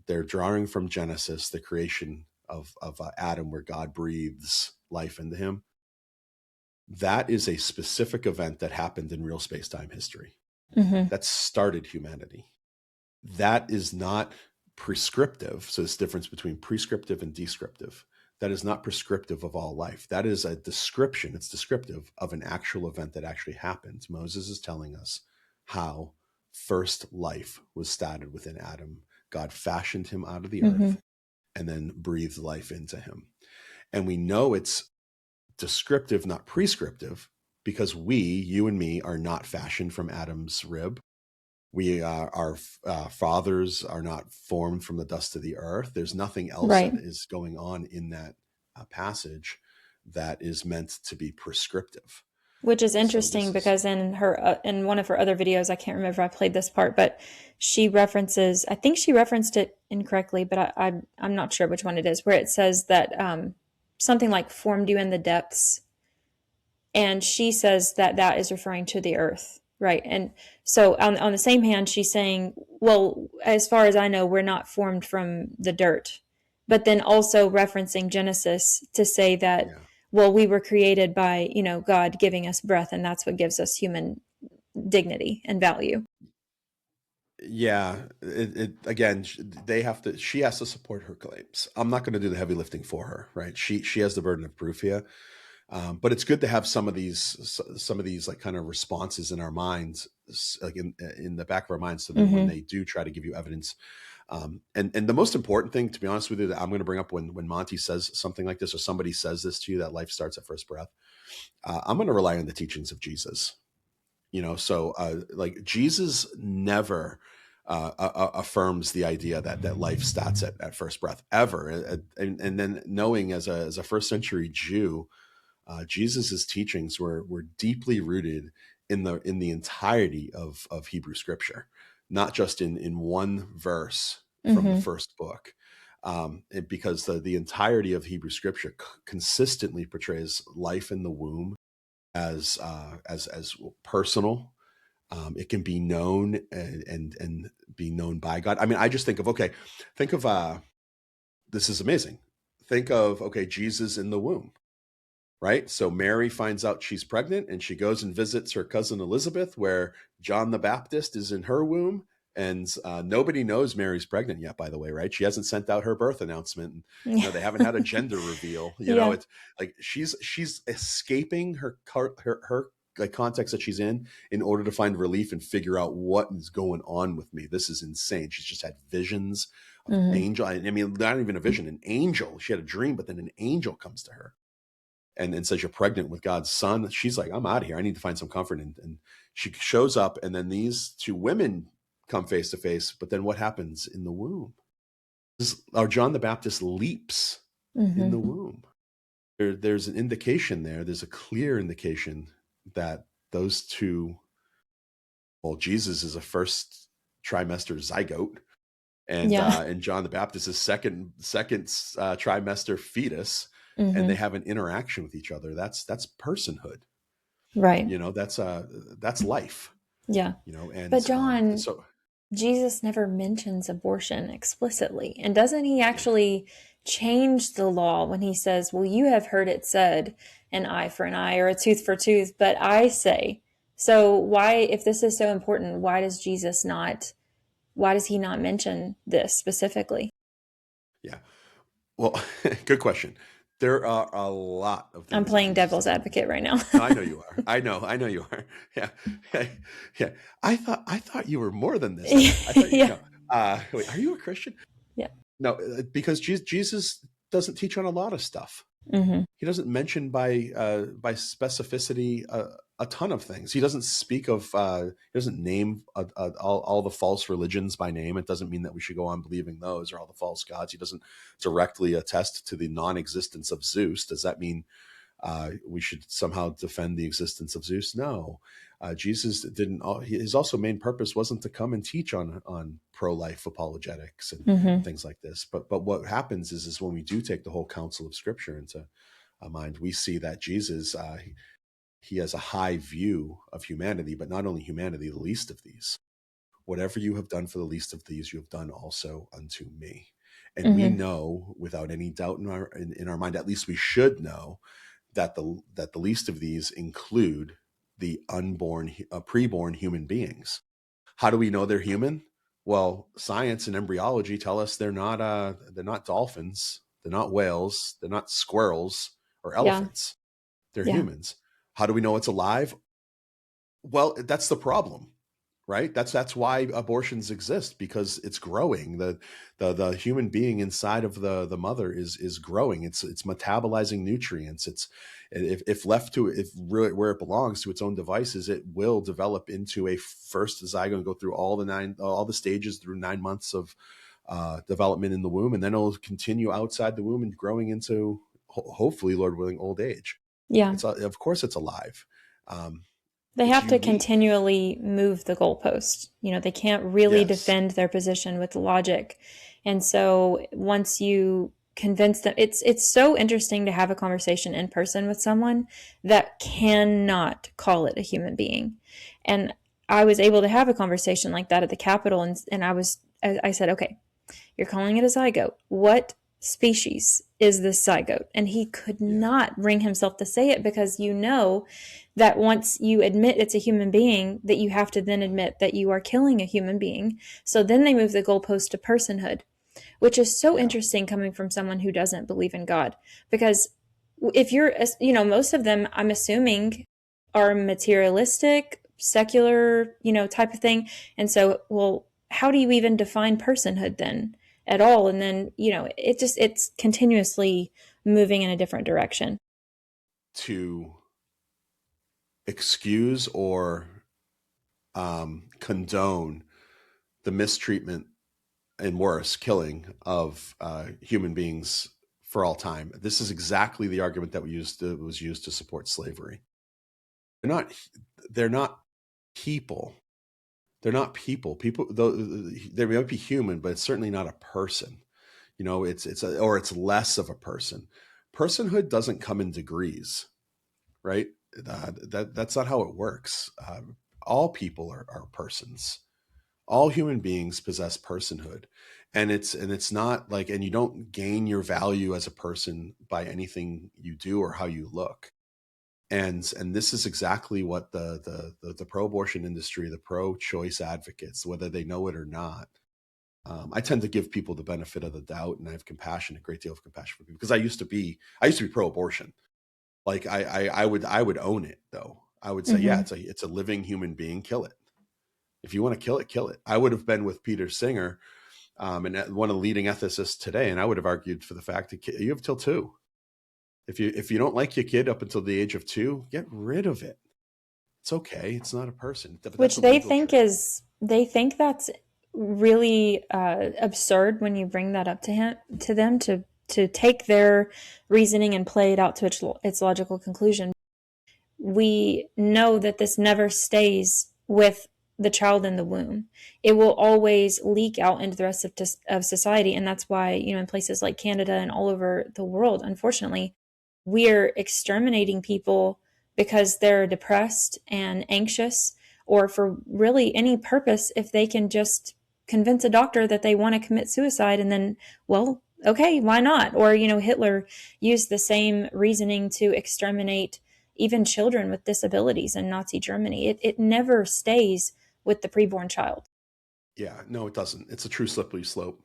they're drawing from Genesis, the creation of Adam, where God breathes life into him. That is a specific event that happened in real space-time history Hmm. that started humanity. That is not prescriptive. So this difference between prescriptive and descriptive. That is not prescriptive of all life. That is a description. It's descriptive of an actual event that actually happened. Moses is telling us how first life was started within Adam. God fashioned him out of the Hmm. earth and then breathed life into him. And we know it's descriptive, not prescriptive, because you and me, are not fashioned from Adam's rib. Our fathers are not formed from the dust of the earth. There's nothing else that Right. is going on in that passage that is meant to be prescriptive. Which is So interesting this is, because in one of her other videos, I can't remember if I played this part, but she references, I think she referenced it incorrectly, but I'm not sure which one it is, where it says that something like formed you in the depths, and she says that that is referring to the earth, right? And so on the same hand, she's saying, well, as far as I know, we're not formed from the dirt, but then also referencing Genesis to say that, yeah, well, we were created by, God giving us breath, and that's what gives us human dignity and value. yeah. Again, she has to support her claims. I'm not going to do the heavy lifting for her, right? She has the burden of proof here. But it's good to have some of these like kind of responses in our minds, like in the back of our minds, so that when Mm-hmm. they do try to give you evidence, and the most important thing, to be honest with you, that I'm going to bring up when Monte says something like this, or somebody says this to you, that life starts at first breath, I'm going to rely on the teachings of Jesus. So like Jesus never affirms the idea that life starts at first breath ever, and then knowing as a first century Jew, Jesus's teachings were deeply rooted in the entirety of Hebrew Scripture, not just in one verse from the Mm-hmm. first book. Because the entirety of Hebrew Scripture consistently portrays life in the womb as personal. It can be known and be known by God. I mean, I just think of this is amazing. Think of, okay, Jesus in the womb. right? So Mary finds out she's pregnant and she goes and visits her cousin Elizabeth, where John the Baptist is in her womb. And nobody knows Mary's pregnant yet, by the way, right? She hasn't sent out her birth announcement. And, they haven't had a gender reveal. Yeah. It's like she's escaping her like context that she's in order to find relief and figure out what is going on with me. This is insane. She's just had visions of angel. I mean, not even a vision, an angel. She had a dream, but then an angel comes to her and says, you're pregnant with God's son. She's like, I'm out of here. I need to find some comfort. And she shows up, and then these two women come face to face. But then what happens in the womb? Our John the Baptist leaps in the womb. There's an indication there. There's a clear indication that those two, well, Jesus is a first trimester zygote, and John the Baptist is second trimester fetus. And they have an interaction with each other. That's personhood, Right. That's life. Yeah. And but John, so Jesus never mentions abortion explicitly. And doesn't he actually change the law when he says, well, you have heard it said, an eye for an eye or a tooth for tooth, but I say. So why, if this is so important, why does he not mention this specifically? Yeah. Well, good question. There are a lot of things. I'm playing devil's advocate right now. No, I know you are. I know you are. Yeah. Yeah. I thought you were more than this. I thought wait, are you a Christian? Yeah. No, because Jesus doesn't teach on a lot of stuff. He doesn't mention by specificity a ton of things. He doesn't speak of, he doesn't name all the false religions by name. It doesn't mean that we should go on believing those or all the false gods. He doesn't directly attest to the non-existence of Zeus. Does that mean we should somehow defend the existence of Zeus? No. Jesus didn't. His also main purpose wasn't to come and teach on pro-life apologetics and things like this. But what happens is when we do take the whole counsel of Scripture into mind, we see that Jesus he has a high view of humanity, but not only humanity, the least of these. Whatever you have done for the least of these, you have done also unto me. And we know without any doubt in our mind, at least we should know, that the least of these include the unborn, preborn human beings. How do we know they're human? Well, science and embryology tell us they're not dolphins, they're not whales, they're not squirrels or elephants. They're humans. How do we know it's alive? Well, that's the problem, right? That's why abortions exist, because it's growing. The human being inside of the mother is growing. It's metabolizing nutrients. If left to really where it belongs, to its own devices, it will develop into a first zygote and go through all the stages through 9 months of development in the womb, and then it'll continue outside the womb and growing into hopefully, Lord willing, old age. Yeah. Of course, it's alive. They have to continually move the goalpost. They can't really defend their position with logic. And so once you convince them, it's so interesting to have a conversation in person with someone that cannot call it a human being. And I was able to have a conversation like that at the Capitol. And I said, okay, you're calling it a zygote. What species is this zygote? And he could not bring himself to say it, because that once you admit it's a human being, that you have to then admit that you are killing a human being. So then they move the goalpost to personhood, which is so interesting coming from someone who doesn't believe in God. Because if you're, most of them, I'm assuming, are materialistic, secular, type of thing. And so, well, how do you even define personhood then at all? And then, it's continuously moving in a different direction. To excuse or condone the mistreatment and worse, killing of human beings for all time. This is exactly the argument that was used to support slavery. They're not people. They're not people. People, though they might be human, but it's certainly not a person. It's less of a person. Personhood doesn't come in degrees, right? That's not how it works. All people are persons. All human beings possess personhood, and it's not like, and you don't gain your value as a person by anything you do or how you look. And this is exactly what the pro-abortion industry, the pro-choice advocates, whether they know it or not. I tend to give people the benefit of the doubt, and I have compassion, a great deal of compassion for people, because I used to be pro-abortion. Like I would own it though. I would say, yeah, Mm-hmm. it's a living human being. Kill it. If you want to kill it, kill it. I would have been with Peter Singer, and one of the leading ethicists today, and I would have argued for the fact that you have till 2. If you don't like your kid up until the age of 2, get rid of it. It's okay. It's not a person. But that's Which a legal term. they think that's really absurd when you bring that up to them to take their reasoning and play it out to its logical conclusion. We know that this never stays with the child in the womb. It will always leak out into the rest of society. And that's why, in places like Canada and all over the world, unfortunately, we're exterminating people because they're depressed and anxious, or for really any purpose, if they can just convince a doctor that they want to commit suicide, and then, well, okay, why not? Or, Hitler used the same reasoning to exterminate even children with disabilities in Nazi Germany. It never stays with the preborn child. Yeah, no, it doesn't. It's a true slippery slope.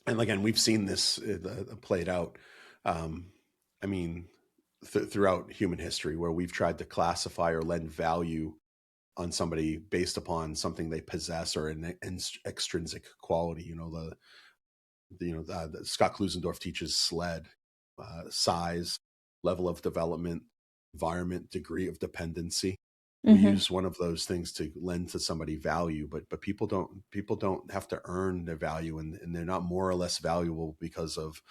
And again, we've seen this played out. I mean, throughout human history, where we've tried to classify or lend value on somebody based upon something they possess or an extrinsic quality. Scott Klusendorf teaches SLED, size, level of development, environment, degree of dependency. We Mm-hmm. use one of those things to lend to somebody value, but people don't have to earn their value, and they're not more or less valuable because of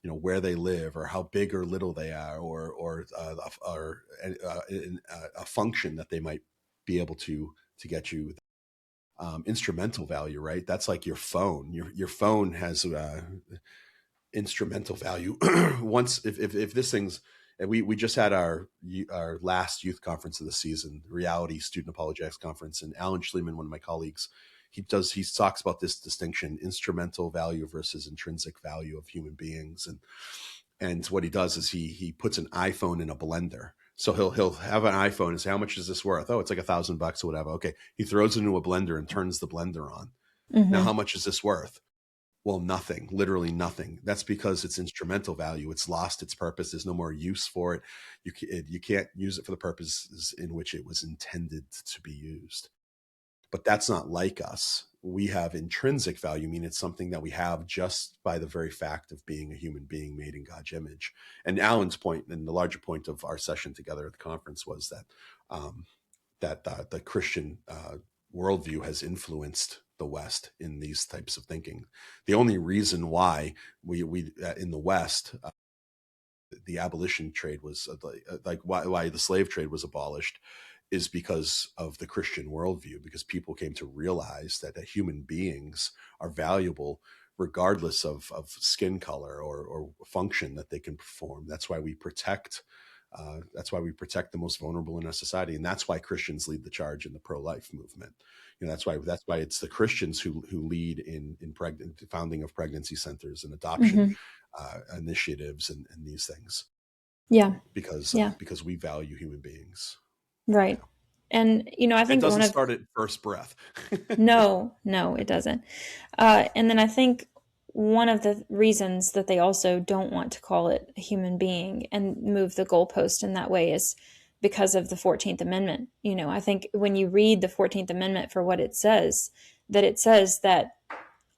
where they live or how big or little they are, or a function that they might be able to get you. Instrumental value, right? That's like your phone. Your phone has instrumental value. Once if this thing's, and we just had our last youth conference of the season, Reality Student Apologetics Conference, and Alan Schleman, one of my colleagues, he talks about this distinction: instrumental value versus intrinsic value of human beings. And what he does is he puts an iPhone in a blender. So he'll have an iPhone and say, how much is this worth? Oh, it's like $1,000 or whatever. Okay. He throws it into a blender and turns the blender on. Now, Mm-hmm. how much is this worth? Well, nothing, literally nothing. That's because it's instrumental value. It's lost its purpose. There's no more use for it. You can't use it for the purposes in which it was intended to be used. But that's not like us. We have intrinsic value, meaning it's something that we have just by the very fact of being a human being made in God's image. And Alan's point, and the larger point of our session together at the conference, was that the Christian worldview has influenced the West in these types of thinking. The only reason why we in the West, the abolition trade was why the slave trade was abolished, is because of the Christian worldview, because people came to realize that human beings are valuable regardless of skin color or function that they can perform. That's why we protect the most vulnerable in our society, and that's why Christians lead the charge in the pro-life movement. That's why it's the Christians who lead in founding of pregnancy centers and adoption Mm-hmm. initiatives and these things. Yeah. Because Yeah. because we value human beings. Right. Yeah. And I It think doesn't start at first breath. no, it doesn't. And then I think one of the reasons that they also don't want to call it a human being and move the goalpost in that way is because of the 14th Amendment. I think when you read the 14th Amendment for what it says that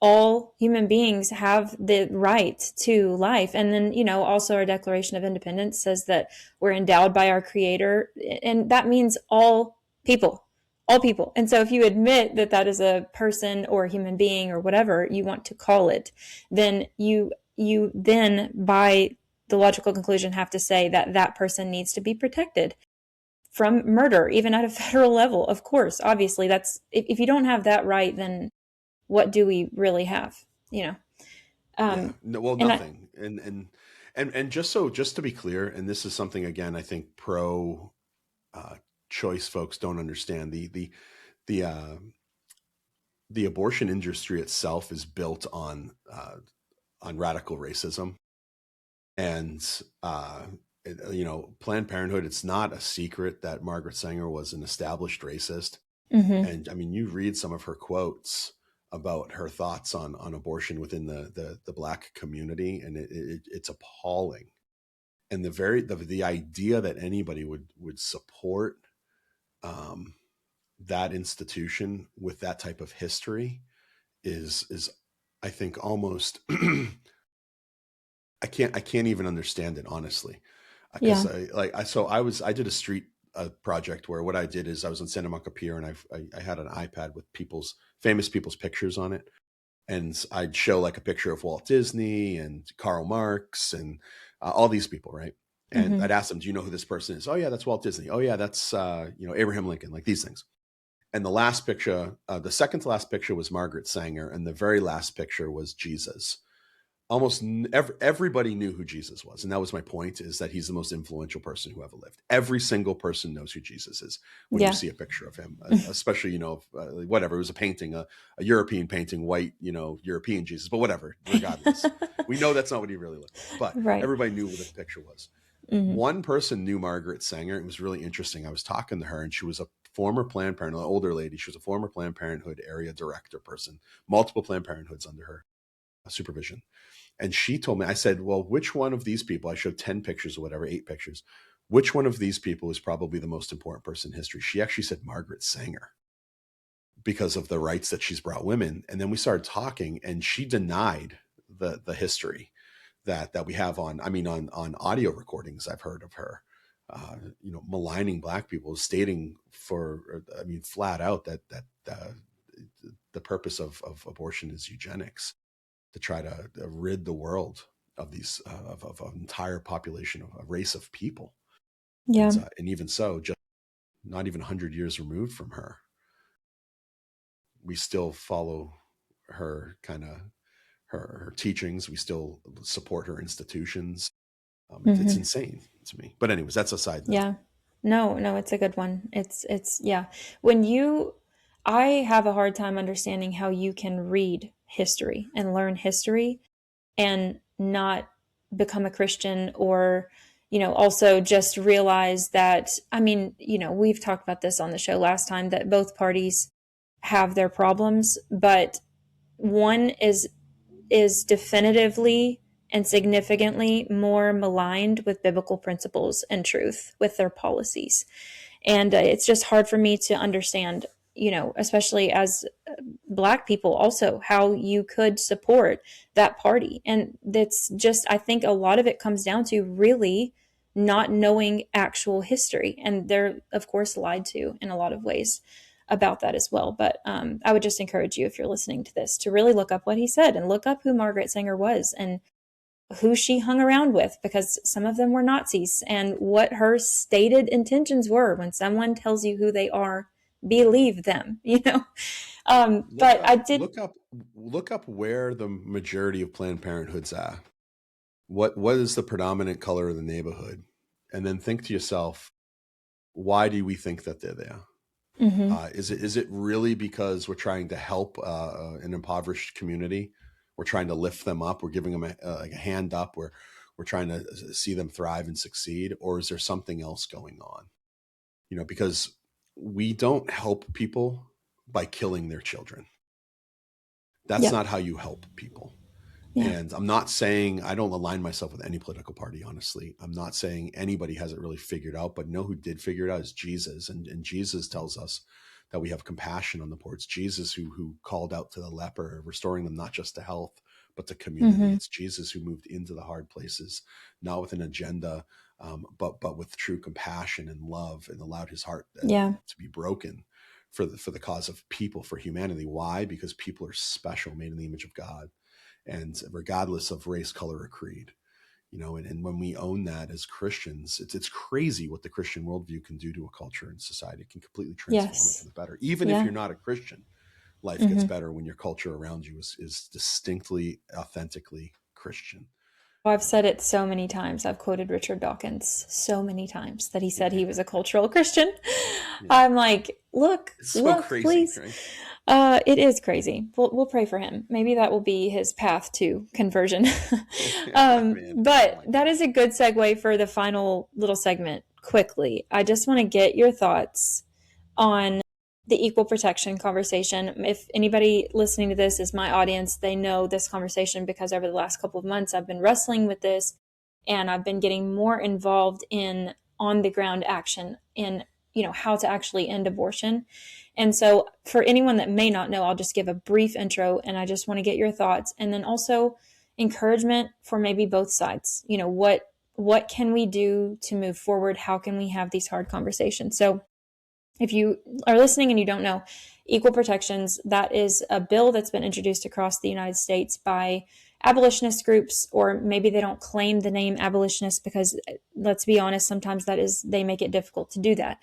all human beings have the right to life. And then, also our Declaration of Independence says that we're endowed by our Creator. And that means all people, all people. And so if you admit that that is a person or a human being or whatever you want to call it, then you then, by the logical conclusion, have to say that that person needs to be protected from murder, even at a federal level. Of course, obviously, that's if you don't have that right, then what do we really have? Yeah. No, well, And nothing. And just to be clear, and this is something, again, I think pro choice folks don't understand. The the abortion industry itself is built on radical racism. And, Planned Parenthood, it's not a secret that Margaret Sanger was an established racist. Mm-hmm. And I mean, you read some of her quotes about her thoughts on abortion within the Black community, and it's appalling. And the idea that anybody would support that institution with that type of history is I think almost I can't even understand it, honestly, because I did a street project where what I did is I was on Santa Monica Pier, and I had an iPad with famous people's pictures on it, and I'd show like a picture of Walt Disney and Karl Marx and all these people, right? And Mm-hmm. I'd ask them, "Do you know who this person is?" "Oh yeah, that's Walt Disney." "Oh yeah, that's Abraham Lincoln," like these things. And the last picture, the second to last picture was Margaret Sanger, and the very last picture was Jesus. Almost everybody knew who Jesus was. And that was my point, is that he's the most influential person who ever lived. Every single person knows who Jesus is when you Yeah. see a picture of him, especially, whatever. It was a painting, a European painting, white, European Jesus, but whatever, regardless. We know that's not what he really looked like, but Right. everybody knew what the picture was. Mm-hmm. One person knew Margaret Sanger. It was really interesting. I was talking to her, and she was a former Planned Parenthood, an older lady. She was a former Planned Parenthood area director person, multiple Planned Parenthoods under her supervision. And she told me, I said, well, which one of these people, I showed 10 pictures or whatever, 8 pictures, which one of these people is probably the most important person in history? She actually said Margaret Sanger, because of the rights that she's brought women. And then we started talking, and she denied the history that we have on audio recordings. I've heard of her, maligning Black people, stating flat out that the purpose of abortion is eugenics, to try to rid the world of these of an entire population, of a race of people. Yeah. And even so, just not even 100 years removed from her, we still follow her her teachings. We still support her institutions. It's insane to me. But anyways, that's a side note. Yeah. No, it's a good one. Yeah. I have a hard time understanding how you can read history and learn history and not become a Christian, or, also just realize that, we've talked about this on the show last time, that both parties have their problems, but one is definitively and significantly more maligned with biblical principles and truth with their policies. And it's just hard for me to understand, especially as Black people, also how you could support that party. And that's just, I think a lot of it comes down to really not knowing actual history. And they're, of course, lied to in a lot of ways about that as well. But I would just encourage you, if you're listening to this, to really look up what he said and look up who Margaret Sanger was and who she hung around with, because some of them were Nazis, and what her stated intentions were. When someone tells you who they are, believe them, But I did look up where the majority of Planned Parenthoods are. What is the predominant color of the neighborhood? And then think to yourself, why do we think that they're there? Mm-hmm. Is it really because we're trying to help an impoverished community? We're trying to lift them up. We're giving them a hand up. We're trying to see them thrive and succeed. Or is there something else going on? Because we don't help people by killing their children. That's not how you help people. Yeah. And I'm not saying, I don't align myself with any political party, honestly. I'm not saying anybody has it really figured out, but who did figure it out is Jesus. And Jesus tells us that we have compassion on the poor. It's Jesus who called out to the leper, restoring them not just to health, but to community. Mm-hmm. It's Jesus who moved into the hard places, not with an agenda, but with true compassion and love, and allowed his heart to be broken for the cause of people, for humanity. Why? Because people are special, made in the image of God. And regardless of race, color, or creed, and when we own that as Christians, it's crazy what the Christian worldview can do to a culture and society. It can completely transform it for the better. Even if you're not a Christian, life gets better when your culture around you is distinctly, authentically Christian. I've said it so many times. I've quoted Richard Dawkins so many times that he said he was a cultural Christian. Yeah. I'm like, look, crazy, please. It is crazy. We'll pray for him. Maybe that will be his path to conversion. Man, oh But my that is goodness. a good segue for the final little segment. Quickly, I just want to get your thoughts on the equal protection conversation. If anybody listening to this is my audience, they know this conversation because over the last couple of months I've been wrestling with this, and I've been getting more involved in on the ground action in how to actually end abortion. And so for anyone that may not know, I'll just give a brief intro, and I just want to get your thoughts, and then also encouragement for maybe both sides. What can we do to move forward? How can we have these hard conversations? So if you are listening and you don't know, equal protections, that is a bill that's been introduced across the United States by abolitionist groups, or maybe they don't claim the name abolitionist because, let's be honest, sometimes they make it difficult to do that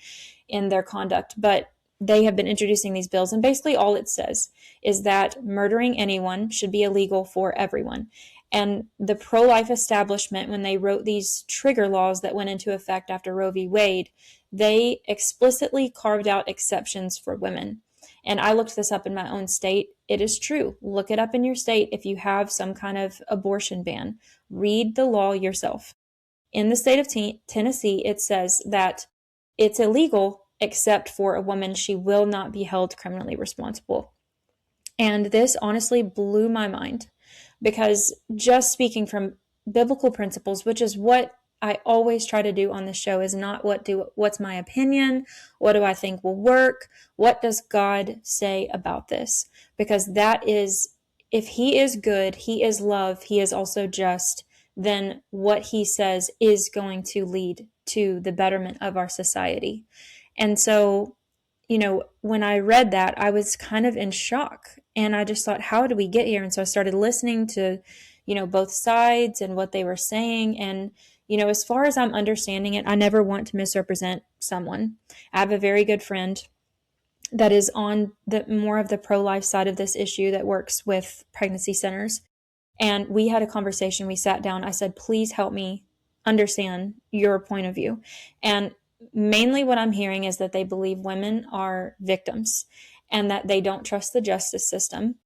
in their conduct. But they have been introducing these bills, and basically all it says is that murdering anyone should be illegal for everyone. And the pro-life establishment, when they wrote these trigger laws that went into effect after Roe v. Wade, they explicitly carved out exceptions for women. And I looked this up in my own state. It is true. Look it up in your state if you have some kind of abortion ban. Read the law yourself. In the state of Tennessee, it says that it's illegal except for a woman. She will not be held criminally responsible. And this honestly blew my mind, because just speaking from biblical principles, which is what I always try to do on this show, is not what's my opinion, what do I think will work, what does God say about this? Because that is, if he is good, he is love, he is also just, then what he says is going to lead to the betterment of our society. And so, when I read that, I was kind of in shock. And I just thought, how did we get here? And so I started listening to, both sides and what they were saying. And, as far as I'm understanding it, I never want to misrepresent someone. I have a very good friend that is on the more of the pro-life side of this issue that works with pregnancy centers. And we had a conversation. We sat down. I said, please help me understand your point of view. And mainly what I'm hearing is that they believe women are victims, and that they don't trust the justice system,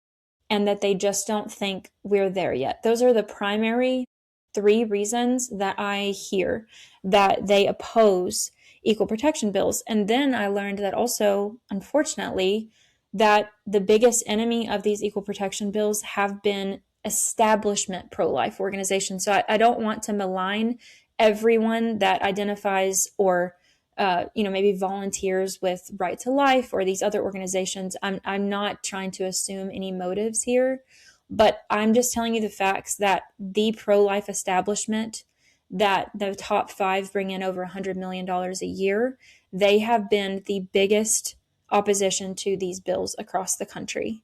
and that they just don't think we're there yet. Those are the primary three reasons that I hear that they oppose equal protection bills. And then I learned that also, unfortunately, that the biggest enemy of these equal protection bills have been establishment pro-life organizations. So I don't want to malign everyone that identifies or maybe volunteers with Right to Life or these other organizations. I'm not trying to assume any motives here, but I'm just telling you the facts that the pro-life establishment, that the top five bring in over $100 million a year, they have been the biggest opposition to these bills across the country.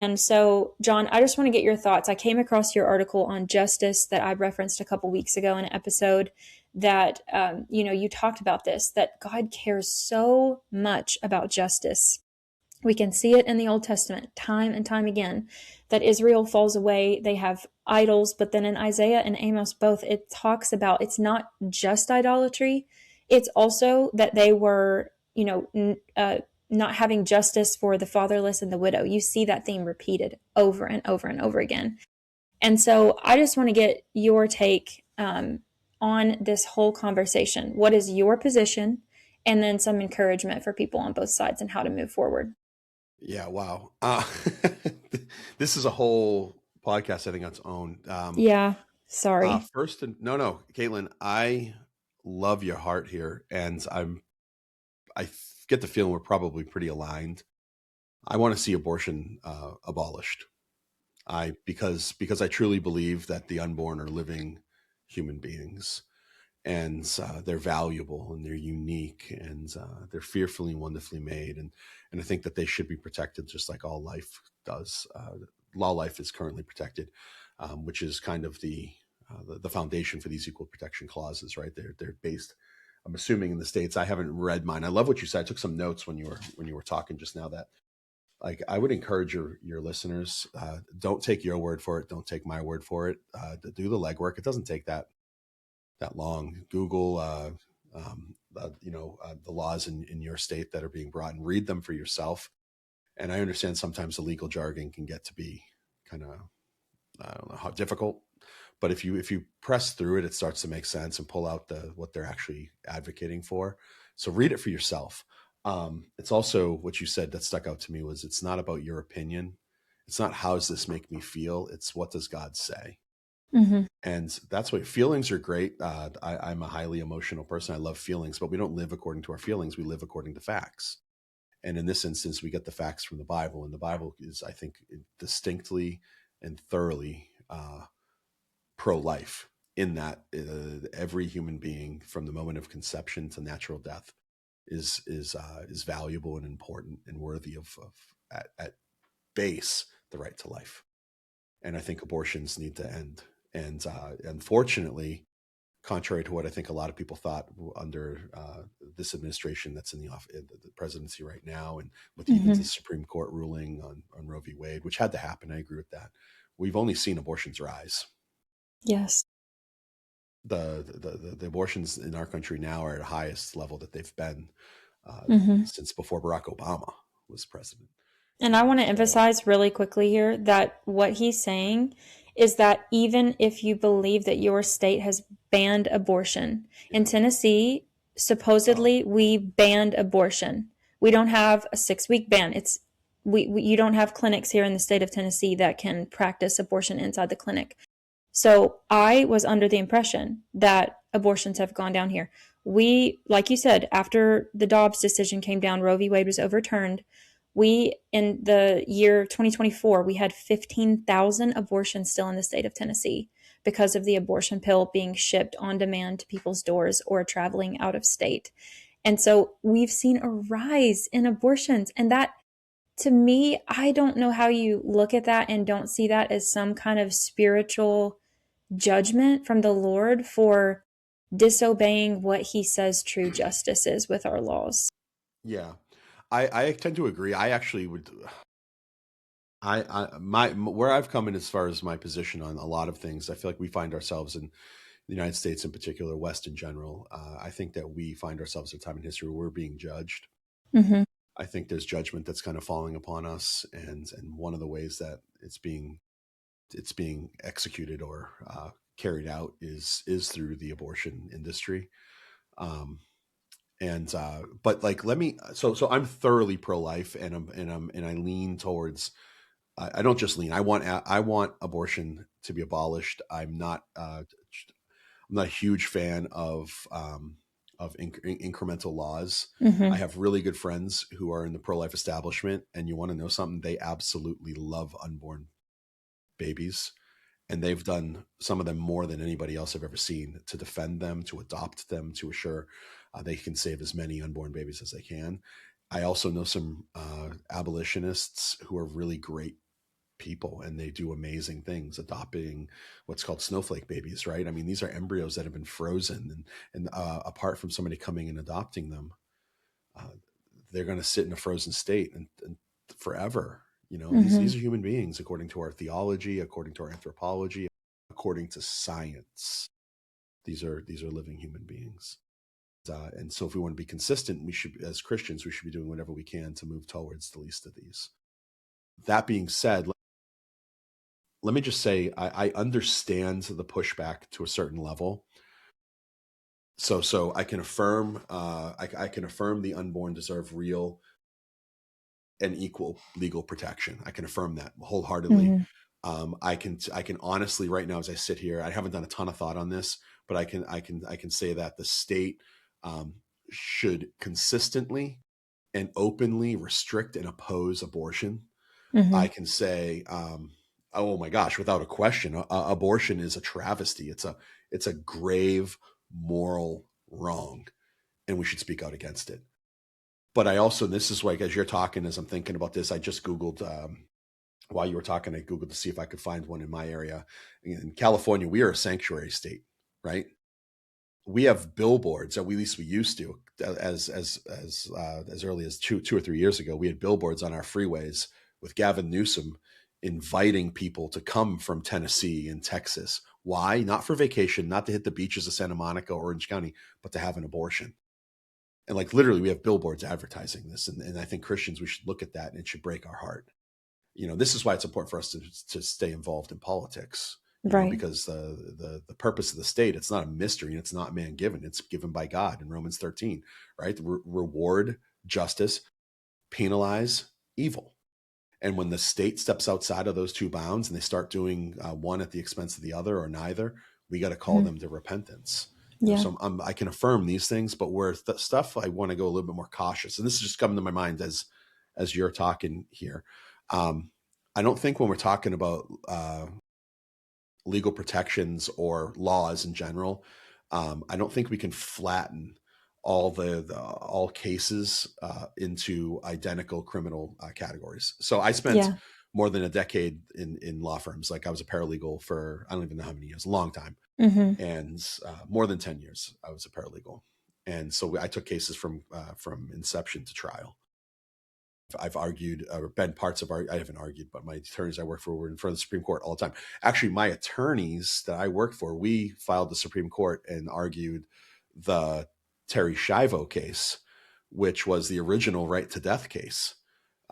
And so, Jon, I just want to get your thoughts. I came across your article on justice that I referenced a couple weeks ago in an episode that, you talked about this, that God cares so much about justice. We can see it in the Old Testament time and time again, that Israel falls away. They have idols, but then in Isaiah and Amos both, it talks about it's not just idolatry. It's also that they were, not having justice for the fatherless and the widow. You see that theme repeated over and over and over again. And so I just want to get your take on this whole conversation. What is your position? And then some encouragement for people on both sides and how to move forward. Yeah, wow. This is a whole podcast, I think, on its own. Yeah, sorry. No, Caitlin, I love your heart here, and I get the feeling we're probably pretty aligned. I want to see abortion abolished. Because I truly believe that the unborn are living human beings, and they're valuable and they're unique, and they're fearfully and wonderfully made, and I think that they should be protected just like all life does. Law life is currently protected, which is kind of the foundation for these equal protection clauses, right? They're based, I'm assuming, in the States. I haven't read mine. I love what you said. I took some notes when you were talking just now. That, like, I would encourage your listeners, don't take your word for it. Don't take my word for it. Do the legwork. It doesn't take that long. Google, the laws in your state that are being brought, and read them for yourself. And I understand sometimes the legal jargon can get to be kind of, I don't know how difficult, but if you press through it, it starts to make sense and pull out what they're actually advocating for. So read it for yourself. It's also what you said that stuck out to me was it's not about your opinion. It's not how does this make me feel? It's what does God say? Mm-hmm. And that's what feelings are great. I'm a highly emotional person. I love feelings, but we don't live according to our feelings. We live according to facts. And in this instance, we get the facts from the Bible. And the Bible is, I think, distinctly and thoroughly pro-life in that every human being from the moment of conception to natural death is valuable and important and worthy of at base the right to life. And I think abortions need to end. And unfortunately, contrary to what I think a lot of people thought under this administration that's in the presidency right now, and with even the Supreme Court ruling on Roe v. Wade, which had to happen, I agree with that. We've only seen abortions rise. Yes. The abortions in our country now are at the highest level that they've been since before Barack Obama was president. And I want to emphasize really quickly here that what he's saying is that even if you believe that your state has banned abortion, in Tennessee, supposedly we banned abortion. We don't have a 6-week ban. You don't have clinics here in the state of Tennessee that can practice abortion inside the clinic. So I was under the impression that abortions have gone down here. We, like you said, after the Dobbs decision came down, Roe v. Wade was overturned. We, in the year 2024, we had 15,000 abortions still in the state of Tennessee because of the abortion pill being shipped on demand to people's doors or traveling out of state. And so we've seen a rise in abortions. And that, to me, I don't know how you look at that and don't see that as some kind of spiritual judgment from the Lord for disobeying what he says true justice is with our laws. Yeah. I tend to agree. I actually would. Where I've come in as far as my position on a lot of things, I feel like we find ourselves in the United States in particular, West in general. I think that we find ourselves at a time in history where we're being judged. Mm-hmm. I think there's judgment that's kind of falling upon us, and one of the ways that it's being executed or carried out is through the abortion industry. But like, so I'm thoroughly pro-life, and I lean towards, I don't just lean, I want abortion to be abolished. I'm not a huge fan of incremental laws. Mm-hmm. I have really good friends who are in the pro-life establishment, and you want to know something? They absolutely love unborn babies. And they've done, some of them more than anybody else I've ever seen, to defend them, to adopt them, to assure they can save as many unborn babies as they can. I also know some abolitionists who are really great people, and they do amazing things, adopting what's called snowflake babies, right? I mean, these are embryos that have been frozen, and apart from somebody coming and adopting them, they're going to sit in a frozen state and forever. These are human beings according to our theology, according to our anthropology, according to science. These are living human beings. And so if we want to be consistent, we should, as Christians, we should be doing whatever we can to move towards the least of these. That being said, let me just say, I understand the pushback to a certain level. So I can affirm, I can affirm the unborn deserve real and equal legal protection. I can affirm that wholeheartedly. I can honestly, right now, as I sit here, I haven't done a ton of thought on this, but I can say that the state should consistently and openly restrict and oppose abortion. I can say, oh my gosh, without a question, abortion is a travesty. It's a grave moral wrong, and we should speak out against it. But I also, this is like, as you're talking, as I'm thinking about this, I just Googled, while you were talking, I Googled to see if I could find one in my area. In California, we are a sanctuary state, right? We have billboards, at least we used to, as early as two or 3 years ago, we had billboards on our freeways with Gavin Newsom inviting people to come from Tennessee and Texas. Why? Not for vacation, not to hit the beaches of Santa Monica or Orange County, but to have an abortion. And like literally we have billboards advertising this. And I think Christians, we should look at that and it should break our heart. This is why it's important for us to stay involved in politics, Right. because the purpose of the state, it's not a mystery. And it's not man given. It's given by God in Romans 13, right? Reward justice, penalize evil. And when the state steps outside of those two bounds and they start doing one at the expense of the other or neither, we got to call them to repentance. Yeah. So I can affirm these things, but where stuff I want to go a little bit more cautious. And this is just coming to my mind as you're talking here. I don't think when we're talking about legal protections or laws in general, I don't think we can flatten all cases into identical criminal categories. So I spent more than a decade in law firms. Like I was a paralegal for, I don't even know how many years, a long time. And more than 10 years I was a paralegal. And so I took cases from inception to trial. I've argued, or been parts of, I haven't argued, but my attorneys I work for were in front of the Supreme Court all the time. Actually, my attorneys that I worked for, we filed the Supreme Court and argued the Terry Schiavo case, which was the original right to death case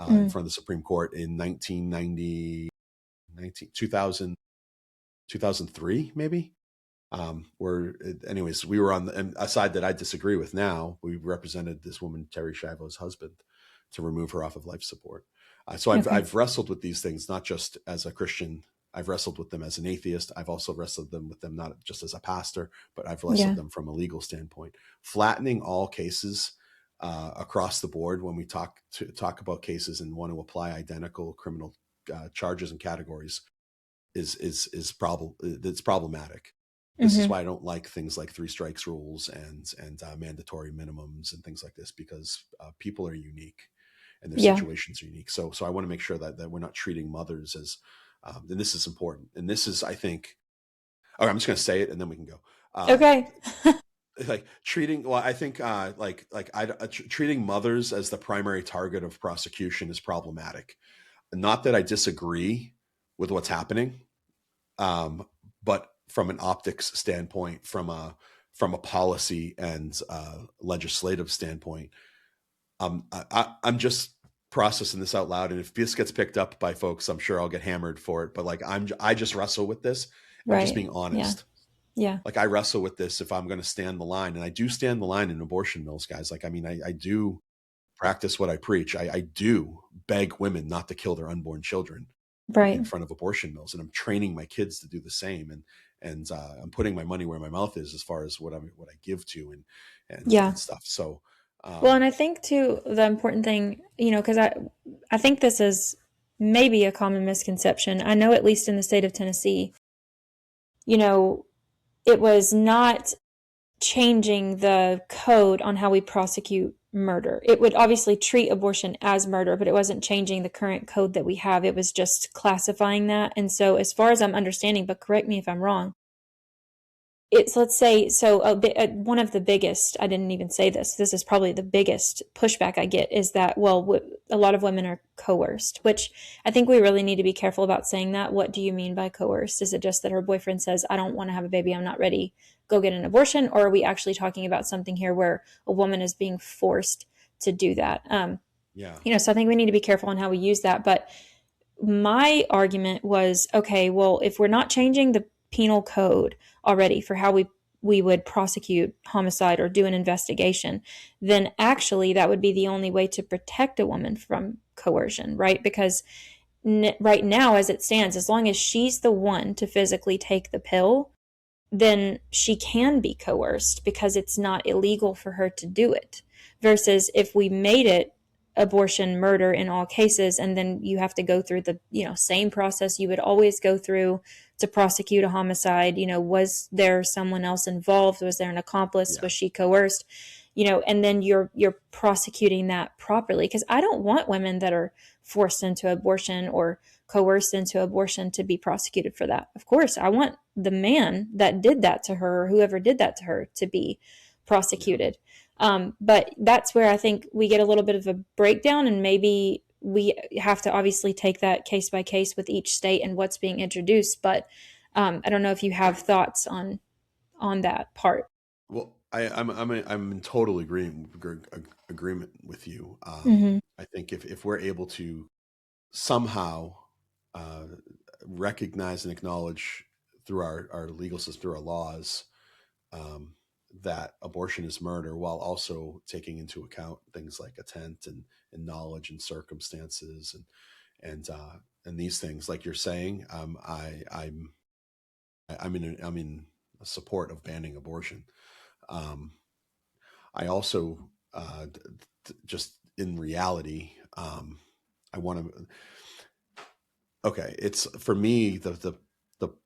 in front of the Supreme Court in 2003, maybe. Anyways, we were on a side that I disagree with now. We represented this woman, Terry Schiavo's husband, to remove her off of life support. So I've wrestled with these things, not just as a Christian. I've wrestled with them as an atheist. I've also wrestled with them not just as a pastor, but I've wrestled them from a legal standpoint. Flattening all cases across the board when we talk about cases and want to apply identical criminal charges and categories is problematic. This is why I don't like things like 3 strikes rules and mandatory minimums and things like this, because people are unique and their situations are unique. So I want to make sure that we're not treating mothers as, and this is important. And this is, I think, okay, I'm just going to say it and then we can go. Okay. Treating mothers as the primary target of prosecution is problematic. Not that I disagree with what's happening, but from an optics standpoint, from a policy and legislative standpoint, I'm just processing this out loud. And if this gets picked up by folks, I'm sure I'll get hammered for it. But I just wrestle with this. I'm just being honest. Yeah. I wrestle with this if I'm going to stand the line, and I do stand the line in abortion mills, guys. I do practice what I preach. I do beg women not to kill their unborn children in front of abortion mills, and I'm training my kids to do the same. And I'm putting my money where my mouth is as far as what I give to and stuff. So, well, and I think too, the important thing, because I think this is maybe a common misconception. I know at least in the state of Tennessee, it was not changing the code on how we prosecute murder. It would obviously treat abortion as murder, but it wasn't changing the current code that we have. It was just classifying that. And so as far as I'm understanding, but correct me if I'm wrong, it's, let's say, so one of the biggest, I didn't even say this is probably the biggest pushback I get is that, well, a lot of women are coerced, which I think we really need to be careful about saying that. What do you mean by coerced? Is it just that her boyfriend says, I don't want to have a baby, I'm not ready, go get an abortion? Or are we actually talking about something here where a woman is being forced to do that? So I think we need to be careful on how we use that. But my argument was, okay, well, if we're not changing the penal code already for how we would prosecute homicide or do an investigation, then actually that would be the only way to protect a woman from coercion, right? Because right now, as it stands, as long as she's the one to physically take the pill, then she can be coerced because it's not illegal for her to do it. Versus if we made it abortion murder in all cases, and then you have to go through the same process you would always go through to prosecute a homicide. Was there someone else involved? Was there an accomplice? Was she coerced? And then you're prosecuting that properly, because I don't want women that are forced into abortion or coerced into abortion to be prosecuted for that. Of course, I want the man that did that to her, or whoever did that to her, to be prosecuted. But that's where I think we get a little bit of a breakdown, and maybe we have to obviously take that case by case with each state and what's being introduced. But I don't know if you have thoughts on that part. Well, I'm in total agreement with you. Hmm. I think if we're able to somehow uh, recognize and acknowledge through our legal system, through our laws, um, that abortion is murder, while also taking into account things like intent and knowledge and circumstances and these things, like you're saying, I'm in support of banning abortion. Um, I also just in reality, I want to. Okay, it's for me the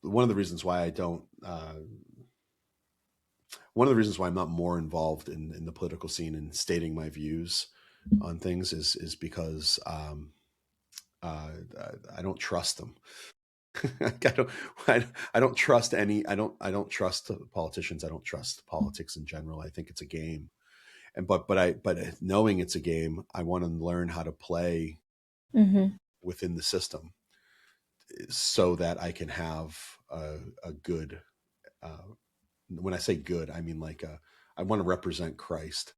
one of the reasons why I don't. One of the reasons why I'm not more involved in the political scene and stating my views on things is because uh, I don't trust them. I don't I don't trust any I don't trust politicians. I don't trust politics in general. I think it's a game. And but knowing it's a game, I want to learn how to play Hmm. within the system so that I can have a good. Uh, when I say good, I mean like I want to represent Christ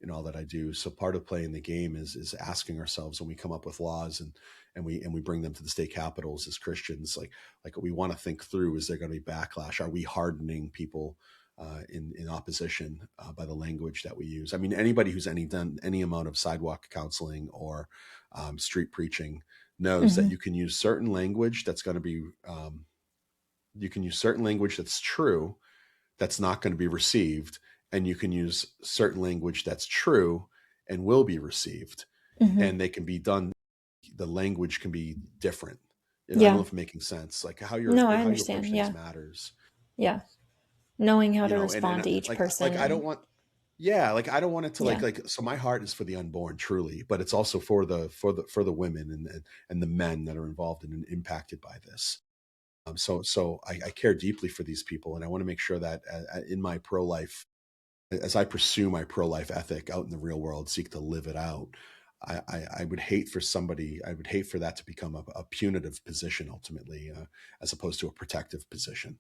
in all that I do. So part of playing the game is asking ourselves when we come up with laws and we bring them to the state capitals as Christians, like we want to think through: is there going to be backlash? Are we hardening people in opposition by the language that we use? I mean, anybody who's done any amount of sidewalk counseling or street preaching knows that Hmm. you can use certain language that's going to be you can use certain language that's true, that's not going to be received, and you can use certain language that's true and will be received, Hmm. and they can be done. The language can be different. I don't know Yeah. if it's making sense. Like No, I how you approach understand. things Yeah. matters. Yeah. Knowing how You to know, respond and to each person like I don't and want. Yeah, like I don't want it to yeah. so my heart is for the unborn truly, but it's also for the women and the men that are involved and impacted by this. So I care deeply for these people, and I want to make sure that in my pro life, as I pursue my pro life ethic out in the real world, seek to live it out. I would hate for somebody. I would hate for that to become a punitive position ultimately, as opposed to a protective position.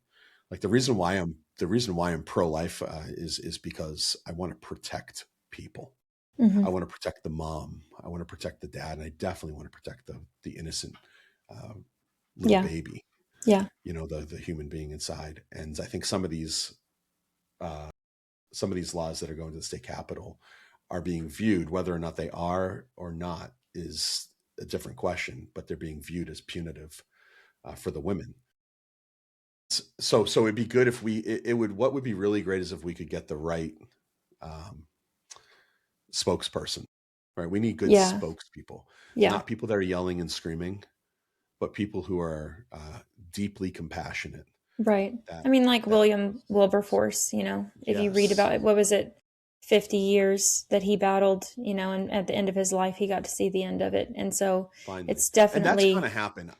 Like the reason why I'm pro life is because I want to protect people. Hmm. I want to protect the mom. I want to protect the dad, and I definitely want to protect the innocent uh, little Yeah. baby. Yeah. You know, the human being inside. And I think uh, some of these laws that are going to the state capitol are being viewed, whether or not they are or not is a different question, but they're being viewed as punitive for the women. So it'd be good if it would, what would be really great is if we could get the right um, spokesperson, right? We need good Yeah. spokespeople, Yeah. not people that are yelling and screaming, but people who are deeply compassionate. Right. That I mean, like that William Wilberforce, if you read yes, about it, what was it, 50 years that he battled, and at the end of his life, he got to see the end of it. And so finally, it's and that's going to definitely, happen.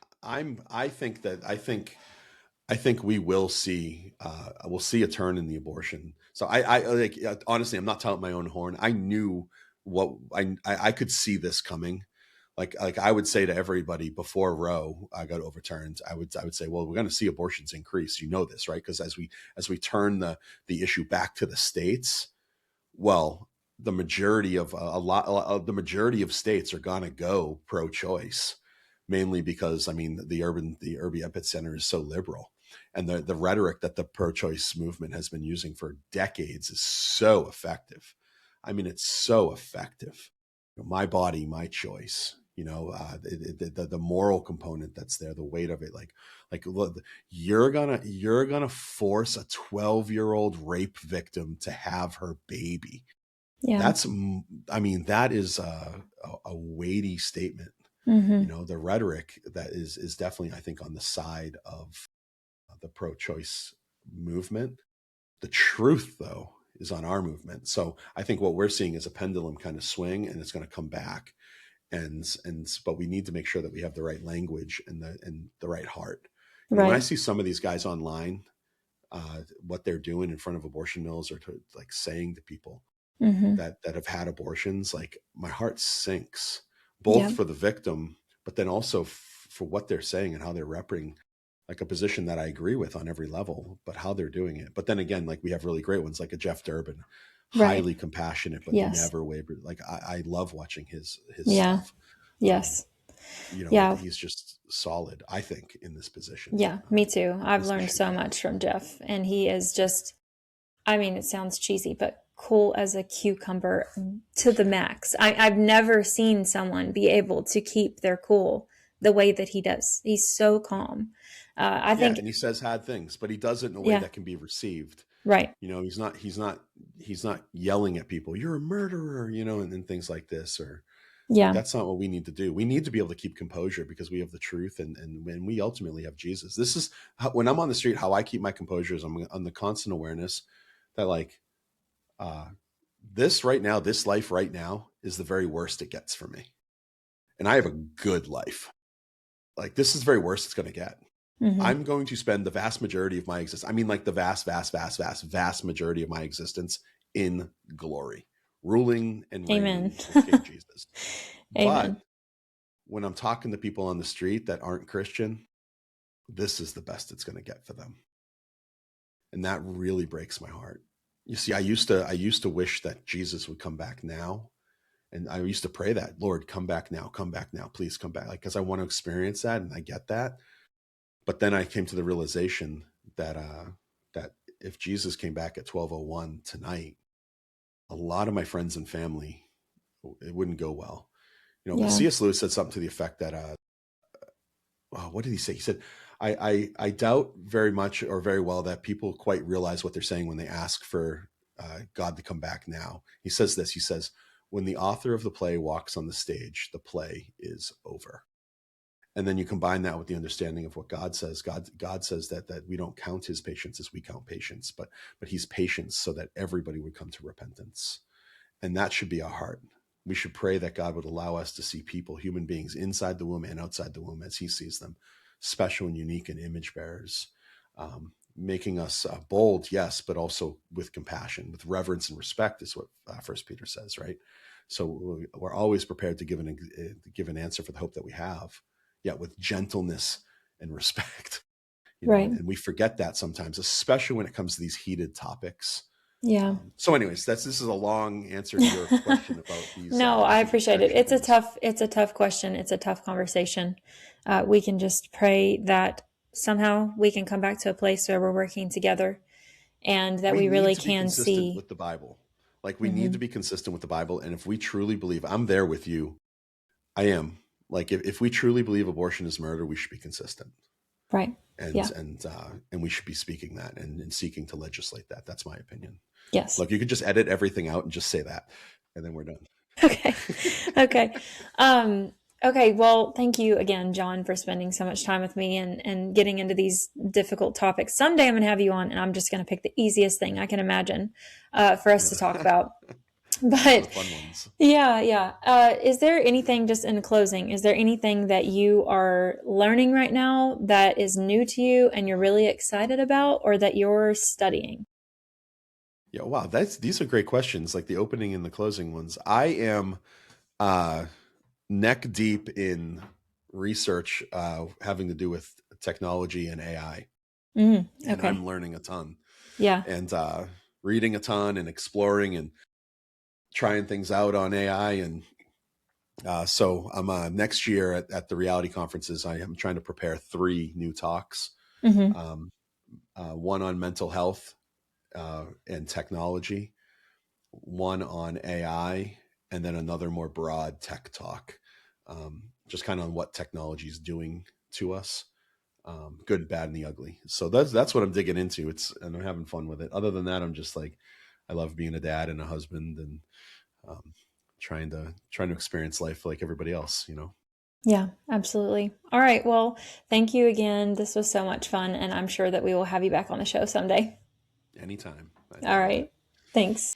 I think we will see we'll see a turn in the abortion. So I like honestly, I'm not touting my own horn. I knew what I could see this coming. Like I would say to everybody before Roe got overturned, I would say, well, we're going to see abortions increase. You know this, right? Because as we turn the issue back to the states, well, the majority of the majority of states are going to go pro-choice, mainly because I mean the urban epicenter is so liberal, and the rhetoric that the pro-choice movement has been using for decades is so effective. I mean, it's so effective. My body, my choice. The moral component that's there, the weight of it, like look, you're gonna force a 12-year-old rape victim to have her baby. yeah. That's I mean, that is a weighty statement. You Hmm. know, the rhetoric that is definitely, I think, on the side of the pro-choice movement. The truth, though, is on our movement. So I think what we're seeing is a pendulum kind of swing, and it's going to come back. But we need to make sure that we have the right language and the right heart. When I Right. see some of these guys online, what they're doing in front of abortion mills, or like saying to people Hmm. that have had abortions, like my heart sinks, both Yeah. for the victim, but then also for what they're saying and how they're repping like a position that I agree with on every level, but how they're doing it. But then again, like we have really great ones like a Jeff Durbin, Right. highly compassionate, but Yes. never wavered. Like I love watching his Yeah. stuff. Um, Yes. Yeah. he's just solid, I think, in this position. Yeah. Me too. I've This learned issue. so much from Jeff, and he is just, I mean, it sounds cheesy, but cool as a cucumber to the max. I've never seen someone be able to keep their cool the way that he does. He's so calm. I Yeah, think, and he says had things, but he does it in a way yeah, that can be received. right. He's not yelling at people, "You're a murderer," and things like this, or like Yeah. that's not what we need to do. We need to be able to keep composure because we have the truth, and when we ultimately have Jesus. This is how, when I'm on the street, how I keep my composure is I'm on the constant awareness that like uh, this right now, this life right now is the very worst it gets for me, and I have a good life. Like this is the very worst it's going to get. Hmm. I'm going to spend the vast majority of my existence. I mean, like the vast, vast, vast, vast, vast majority of my existence in glory, ruling and Amen. reigning with King Jesus. But Amen. when I'm talking to people on the street that aren't Christian, this is the best it's going to get for them. And that really breaks my heart. You see, I used to wish that Jesus would come back now. And I used to pray that, Lord, come back now, please come back. Like, cause I want to experience that. And I get that. But then I came to the realization that that if Jesus came back at 12:01 tonight, a lot of my friends and family, it wouldn't go well. Yeah. C.S. Lewis said something to the effect that what did he say? He said, I doubt very much or very well that people quite realize what they're saying when they ask for God to come back now. He says this. He says, when the author of the play walks on the stage, the play is over. And then you combine that with the understanding of what God says. God says that we don't count his patience as we count patience, but he's patient so that everybody would come to repentance. And that should be our heart. We should pray that God would allow us to see people, human beings, inside the womb and outside the womb as he sees them, special and unique and image bearers, making us bold, yes, but also with compassion, with reverence and respect is what First Peter says, right? So we're always prepared to give an answer for the hope that we have, yet with gentleness and respect, Right. and we forget that sometimes, especially when it comes to these heated topics. Yeah. So anyways, this is a long answer to your question about these No, I appreciate it. rejection things. It's a tough question. It's a tough conversation. We can just pray that somehow we can come back to a place where we're working together and that We we need really to be can consistent see. with the Bible. Like we need to Hmm. be consistent with the Bible. And if we truly believe, I'm there with you. I am. Like if we truly believe abortion is murder, we should be consistent. Right. And Yeah. and we should be speaking that and seeking to legislate that. That's my opinion. Yes. Look, you could just edit everything out and just say that, and then we're done. Okay. Okay. Um, okay. Well, thank you again, John, for spending so much time with me and getting into these difficult topics. Someday I'm going to have you on and I'm just going to pick the easiest thing I can imagine for us to talk about. The But fun ones. yeah, yeah. Is there anything, just in closing, is there anything that you are learning right now that is new to you and you're really excited about or that you're studying? Yeah, wow, these are great questions, like the opening and the closing ones. I am uh, neck deep in research having to do with technology and AI, and Okay. I'm learning a ton Yeah. and reading a ton and exploring and trying things out on AI. And so I'm next year at the reality conferences. I am trying to prepare 3 new talks, Hmm. um, one on mental health and technology, one on AI, and then another more broad tech talk, just kind of on what technology is doing to us, good, bad, and the ugly. So that's what I'm digging into. And I'm having fun with it. Other than that, I'm just like, I love being a dad and a husband, and um, trying to experience life like everybody else. Yeah, absolutely. All right. Well, thank you again. This was so much fun, and I'm sure that we will have you back on the show someday. Anytime, I'd All love it. right. Thanks.